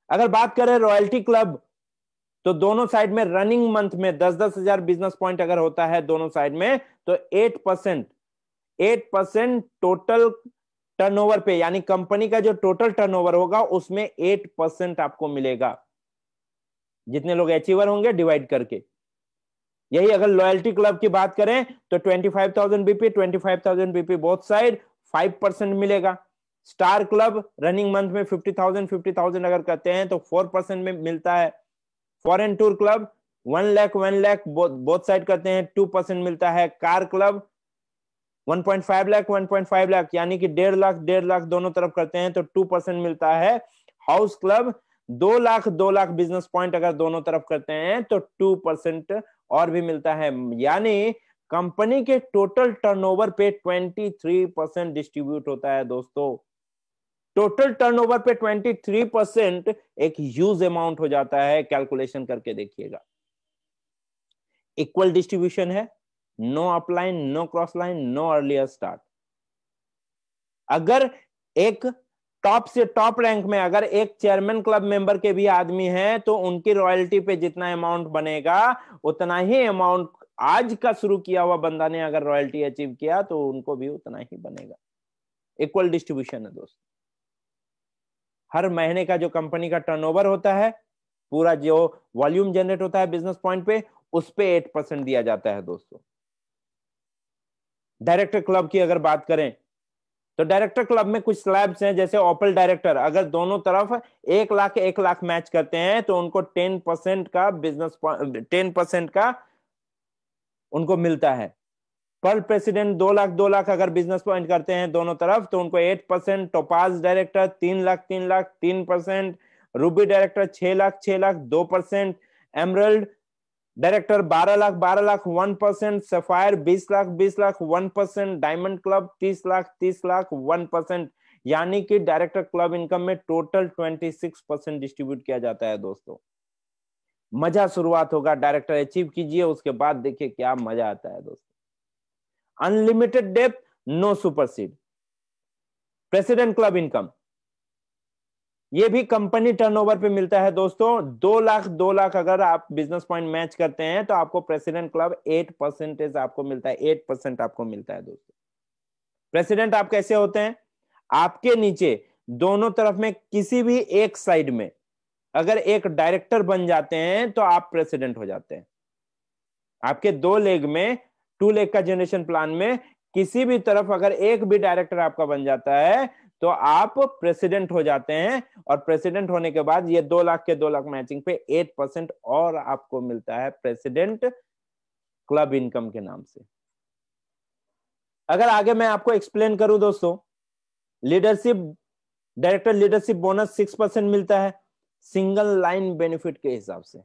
अगर बात करें रॉयल्टी क्लब, तो दोनों साइड में रनिंग मंथ में 10-10 हजार बिजनेस पॉइंट अगर होता है दोनों साइड में तो 8% टोटल टर्नओवर पे, यानी कंपनी का जो टोटल टर्नओवर होगा उसमें 8% आपको मिलेगा, जितने लोग अचीवर होंगे डिवाइड करके। यही अगर लॉयल्टी क्लब की बात करें तो 25,000 बीपी, 25,000 बीपी बोथ साइड 5% मिलेगा। स्टार क्लब रनिंग मंथ में 50,000 अगर करते हैं तो 4% में मिलता है। Foreign tour club 1 lakh both side करते हैं 2% मिलता है। कार क्लब 1.5 लाख यानी कि 1.5 लाख दोनों तरफ करते हैं तो 2% मिलता है। House club 2 lakh business point अगर दोनों तरफ करते हैं तो 2% और भी मिलता है, यानी कंपनी के टोटल टर्नओवर पे 23% डिस्ट्रीब्यूट होता है दोस्तों। टोटल टर्नओवर पे 23% एक ह्यूज अमाउंट हो जाता है, कैलकुलेशन करके देखिएगा। इक्वल डिस्ट्रीब्यूशन है, no upline, no cross line, no earlier start. अगर एक टॉप से टॉप रैंक में अगर एक चेयरमैन क्लब मेंबर के भी आदमी हैं तो उनकी रॉयल्टी पे जितना अमाउंट बनेगा उतना ही अमाउंट आज का शुरू किया हुआ बंदा ने अगर रॉयल्टी अचीव किया तो उनको भी उतना ही बनेगा। इक्वल डिस्ट्रीब्यूशन है दोस्तों। हर महीने का जो कंपनी का टर्नओवर होता है, पूरा जो वॉल्यूम जनरेट होता है बिजनेस पॉइंट पे, उस पे 8% दिया जाता है दोस्तों। डायरेक्टर क्लब की अगर बात करें तो डायरेक्टर क्लब में कुछ स्लैब्स हैं, जैसे ओपल डायरेक्टर अगर दोनों तरफ 1 लाख मैच करते हैं तो उनको 10% का बिजनेस 10% का उनको मिलता है। पर्ल प्रेसिडेंट 2 लाख अगर बिजनेस पॉइंट करते हैं दोनों तरफ तो उनको 8%। Topaz director 3 lakh 3%। Ruby director 6 lakh 2%। Emerald director 12 lakh 1%। Sapphire 20 lakh 1%। Diamond club 30 lakh 1%। यानी कि डायरेक्टर क्लब इनकम में टोटल 26% डिस्ट्रीब्यूट किया जाता है दोस्तों। मजा शुरुआत होगा, डायरेक्टर अचीव कीजिए, उसके बाद देखिए क्या मजा आता है दोस्तों। Unlimited depth, no supersede. President club income ये भी कंपनी टर्नओवर पे मिलता है दोस्तों। 2 लाख अगर आप बिजनेस पॉइंट मैच करते हैं तो आपको प्रेसिडेंट क्लब 8% आपको मिलता है, 8% आपको मिलता है दोस्तों। प्रेसिडेंट आप कैसे होते हैं? आपके नीचे दोनों तरफ में किसी भी एक साइड में अगर एक डायरेक्टर बन जाते हैं तो आप प्रेसिडेंट हो जाते हैं। आपके 2 लेग में, 2 लेग का जनरेशन प्लान में किसी भी तरफ अगर एक भी डायरेक्टर आपका बन जाता है तो आप प्रेसिडेंट हो जाते हैं। और प्रेसिडेंट होने के बाद ये 2 लाख के 2 लाख मैचिंग पे 8% और आपको मिलता है प्रेसिडेंट क्लब इनकम के नाम से। अगर आगे मैं आपको एक्सप्लेन करूं दोस्तों, लीडरशिप, डायरेक्टर लीडरशिप बोनस 6% मिलता है सिंगल लाइन बेनिफिट के हिसाब से,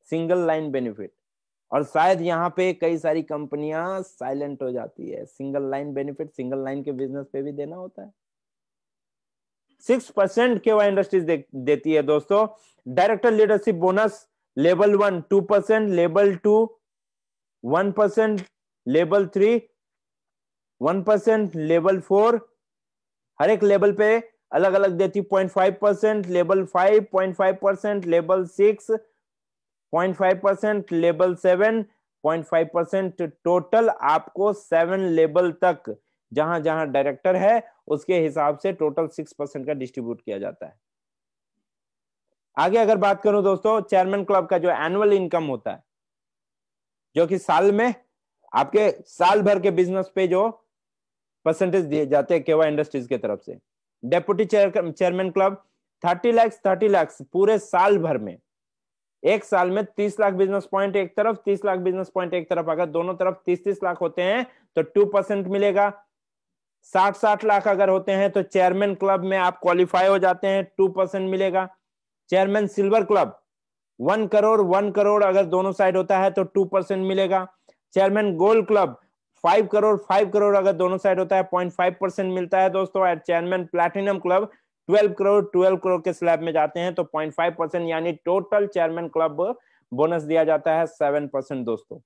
सिंगल लाइन बेनिफिट। और शायद यहां पे कई सारी कंपनियां साइलेंट हो जाती है, single line benefit single line के बिजनेस पे भी देना होता है। 6% केवाई इंडस्ट्रीज देती है दोस्तों। Director leadership bonus level 1 2%, level 2 1%, level 3 1%, level 4 हर एक लेवल पे अलग अलग देती 0.5%, लेवल 5 0.5%, लेवल 6 0.5%, लेवल 7 0.5%। टोटल आपको 7 लेवल तक जहां जहां डायरेक्टर है उसके हिसाब से टोटल 6% का डिस्ट्रीब्यूट किया जाता है। आगे अगर बात करूं दोस्तों, चेयरमैन क्लब का जो एनुअल इनकम होता है, जो कि साल में आपके साल भर के बिजनेस पे जो परसेंटेज दिए जाते हैं केवा इंडस्ट्रीज की तरफ से। डेप्यूटी चेयरमैन क्लब 30 लाख पूरे साल भर में, एक साल में 30 लाख बिजनेस पॉइंट एक तरफ, 30 लाख बिजनेस पॉइंट एक तरफ, अगर दोनों तरफ 30 लाख होते हैं तो 2% मिलेगा। 60 लाख अगर होते हैं तो चेयरमैन क्लब में आप क्वालिफाई हो जाते हैं, 2% मिलेगा। चेयरमैन सिल्वर क्लब 1 करोड़ अगर दोनों साइड होता है तो 2% मिलेगा। चेयरमैन गोल्ड क्लब 5 करोड़ अगर दोनों साइड होता है 0.5% मिलता है दोस्तों। और चेयरमैन प्लैटिनम क्लब 12 करोड़ के स्लैब में जाते हैं तो 0.5%, यानी टोटल चेयरमैन क्लब बोनस दिया जाता है 7% दोस्तों।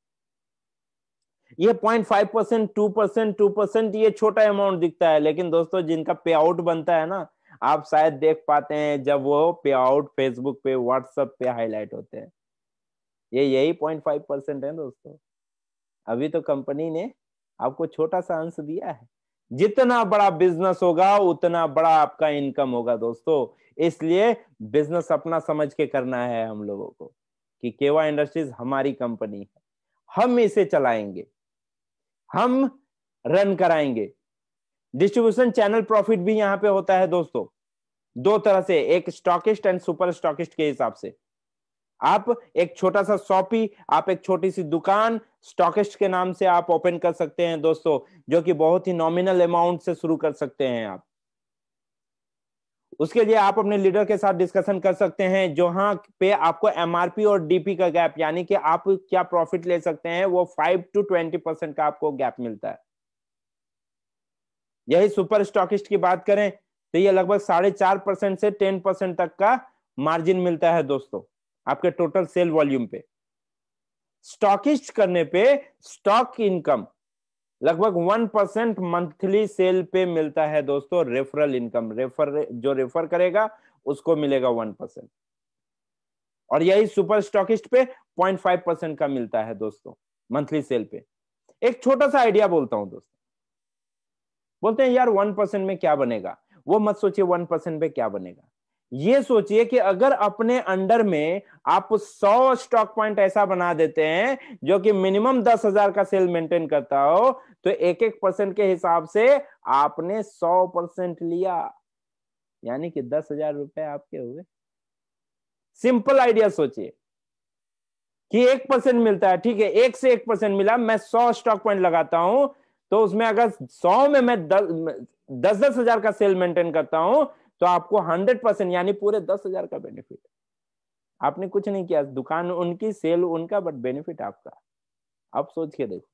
ये 0.5%, 2% ये छोटा अमाउंट दिखता है, लेकिन दोस्तों जिनका पे आउट बनता है ना, आप शायद देख पाते हैं जब वो पे आउट फेसबुक पे, व्हाट्सएप पे हाईलाइट होते हैं, ये यही 0.5% है दोस्तों। अभी तो कंपनी ने आपको छोटा सा अंश दिया है। जितना बड़ा बिजनेस होगा उतना बड़ा आपका इनकम होगा दोस्तों। इसलिए बिजनेस अपना समझ के करना है हम लोगों को कि केवा इंडस्ट्रीज हमारी कंपनी है, हम इसे चलाएंगे, हम रन कराएंगे। डिस्ट्रीब्यूशन चैनल प्रॉफिट भी यहां पे होता है दोस्तों 2 तरह से, एक स्टॉकिस्ट एंड सुपर स्टॉकिस्ट के हिसाब से। आप एक छोटा सा शॉपी, आप एक छोटी सी दुकान स्टॉकिस्ट के नाम से आप ओपन कर सकते हैं दोस्तों, जो कि बहुत ही नॉमिनल अमाउंट से शुरू कर सकते हैं आप। उसके लिए आप अपने लीडर के साथ डिस्कशन कर सकते हैं, जहां पे आपको एमआरपी और डीपी का गैप, यानी कि आप क्या प्रॉफिट ले सकते हैं, वो 5 to 20% का आपको गैप मिलता है। यही सुपर स्टॉकिस्ट की बात करें तो ये लगभग 4.5% से 10% तक का मार्जिन मिलता है दोस्तों आपके टोटल सेल वॉल्यूम पे। स्टॉकिस्ट करने पे स्टॉक इनकम लगभग 1% मंथली सेल पे मिलता है दोस्तों। रेफरल इनकम, जो रेफर करेगा उसको मिलेगा 1%। और यही सुपर स्टॉकिस्ट पे 0.5% का मिलता है दोस्तों मंथली सेल पे। एक छोटा सा आइडिया बोलता हूं दोस्तों, बोलते हैं यार 1% में क्या बनेगा, वो मत सोचिए 1% पे क्या बनेगा। ये सोचिए कि अगर अपने अंडर में आप 100 स्टॉक पॉइंट ऐसा बना देते हैं जो कि मिनिमम 10,000 का सेल मेंटेन करता हो, तो 1% के हिसाब से आपने 100% लिया, यानी कि 10,000 रुपए आपके हुए। सिंपल आइडिया सोचिए कि 1% मिलता है, ठीक है, 1 से 1% मिला, मैं 100 स्टॉक पॉइंट लगाता हूं, तो उसमें अगर 100 में मैं 10,000 का सेल मेंटेन करता हूं तो आपको 100% यानी पूरे 10,000 का बेनिफिट। आपने कुछ नहीं किया, दुकान उनकी, सेल उनका, बट बेनिफिट आपका। आप सोच के देखो,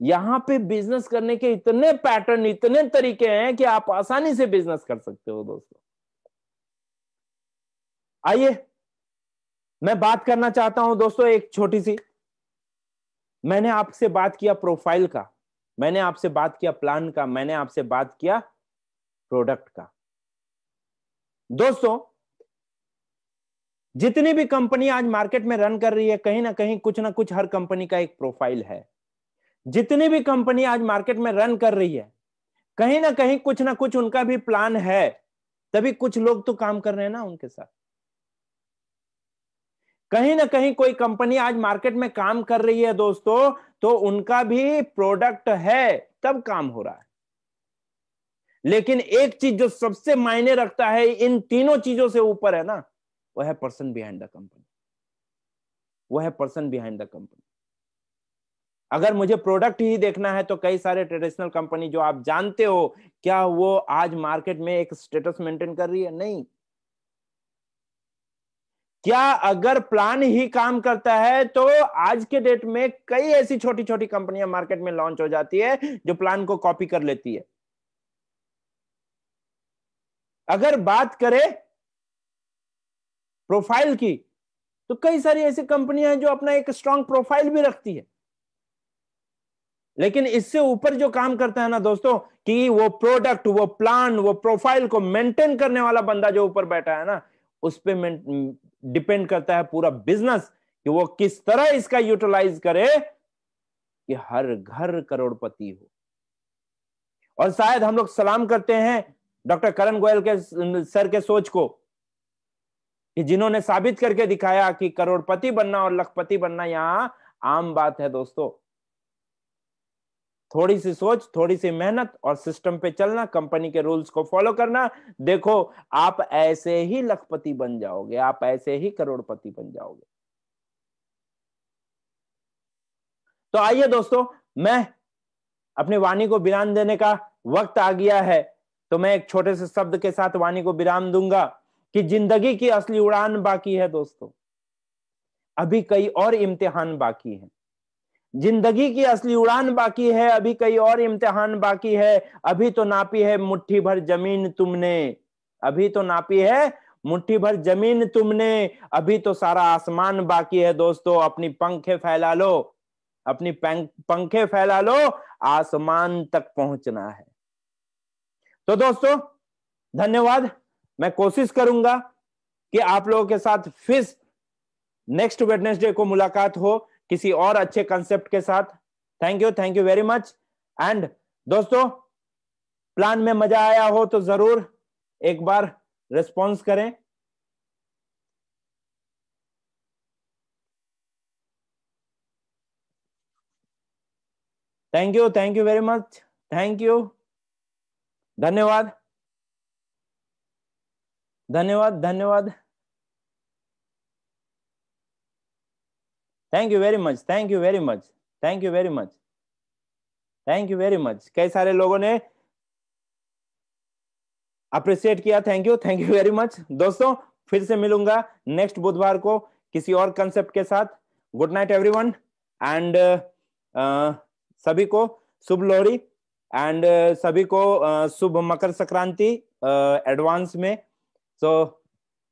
यहां पे बिजनेस करने के इतने पैटर्न, इतने तरीके हैं कि आप आसानी से बिजनेस कर सकते हो दोस्तों। आइए मैं बात करना चाहता हूं दोस्तों एक छोटी सी, मैंने आपसे बात किया प्रोफाइल का, मैंने आपसे बात किया प्लान का, मैंने आपसे बात किया प्रोडक्ट का। दोस्तों जितनी भी कंपनी आज मार्केट में रन कर रही है, कहीं ना कुछ हर कंपनी का एक प्रोफाइल है। जितनी भी कंपनी आज मार्केट में रन कर रही है, कहीं ना कुछ उनका भी प्लान है, तभी कुछ लोग तो काम कर रहे हैं ना उनके साथ। कहीं ना कहीं कोई कंपनी आज मार्केट में काम कर रही है दोस्तों, तो उनका भी प्रोडक्ट है, तब काम हो रहा है। लेकिन एक चीज जो सबसे मायने रखता है, इन तीनों चीजों से ऊपर है ना, वह है पर्सन बिहाइंड द कंपनी। वह है पर्सन बिहाइंड द कंपनी। अगर मुझे प्रोडक्ट ही देखना है तो कई सारे ट्रेडिशनल कंपनी जो आप जानते हो, क्या वो आज मार्केट में एक स्टेटस मेंटेन कर रही है? नहीं। क्या अगर प्लान ही काम करता है तो आज के डेट में कई ऐसी छोटी छोटी कंपनियां मार्केट में लॉन्च हो जाती है जो प्लान को कॉपी कर लेती है। अगर बात करें प्रोफाइल की, तो कई सारी ऐसी कंपनियां हैं जो अपना एक स्ट्रांग प्रोफाइल भी रखती है। लेकिन इससे ऊपर जो काम करता है ना दोस्तों, कि वो प्रोडक्ट, वो प्लान, वो प्रोफाइल को मेंटेन करने वाला बंदा जो ऊपर बैठा है ना, उस पे डिपेंड करता है पूरा बिजनेस, कि वो किस तरह इसका यूटिलाइज करे कि हर घर करोड़पति हो। और शायद हम लोग सलाम करते हैं डॉक्टर करण गोयल के सर के सोच को, कि जिन्होंने साबित करके दिखाया कि करोड़पति बनना और लखपति बनना यहां आम बात है दोस्तों। थोड़ी सी सोच, थोड़ी सी मेहनत और सिस्टम पे चलना, कंपनी के रूल्स को फॉलो करना, देखो आप ऐसे ही लखपति बन जाओगे, आप ऐसे ही करोड़पति बन जाओगे। तो आइए दोस्तों, मैं अपनी वाणी को विराम देने का वक्त आ गया है, तो मैं एक छोटे से शब्द के साथ वाणी को विराम दूंगा कि जिंदगी की असली उड़ान बाकी है दोस्तों, अभी कई और इम्तिहान बाकी हैं। जिंदगी की असली उड़ान बाकी है, अभी कई और इम्तिहान बाकी है। अभी तो नापी है मुट्ठी भर जमीन तुमने, अभी तो नापी है मुट्ठी भर जमीन तुमने, अभी तो सारा आसमान बाकी है दोस्तों। अपनी पंखे फैला लो, अपनी पंखे फैला लो, आसमान तक पहुंचना है। तो दोस्तों धन्यवाद। मैं कोशिश करूंगा कि आप लोगों के साथ फिर नेक्स्ट वेडनेसडे को मुलाकात हो किसी और अच्छे कंसेप्ट के साथ। Thank you very much. And दोस्तों, प्लान में मजा आया हो तो जरूर एक बार रिस्पॉन्स करें। Thank you very much. Thank you. धन्यवाद धन्यवाद धन्यवाद। Thank you very much, thank you very much, thank you very much, thank you very much. कई सारे लोगों ने अप्रिशिएट किया। थैंक यू वेरी मच दोस्तों। फिर से मिलूंगा नेक्स्ट बुधवार को किसी और कंसेप्ट के साथ। Good night everyone. एंड सभी को शुभ लोहड़ी, एंड सभी को शुभ मकर संक्रांति एडवांस में। सो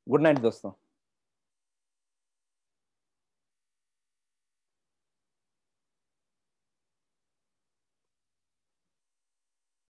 गुड नाइट दोस्तों।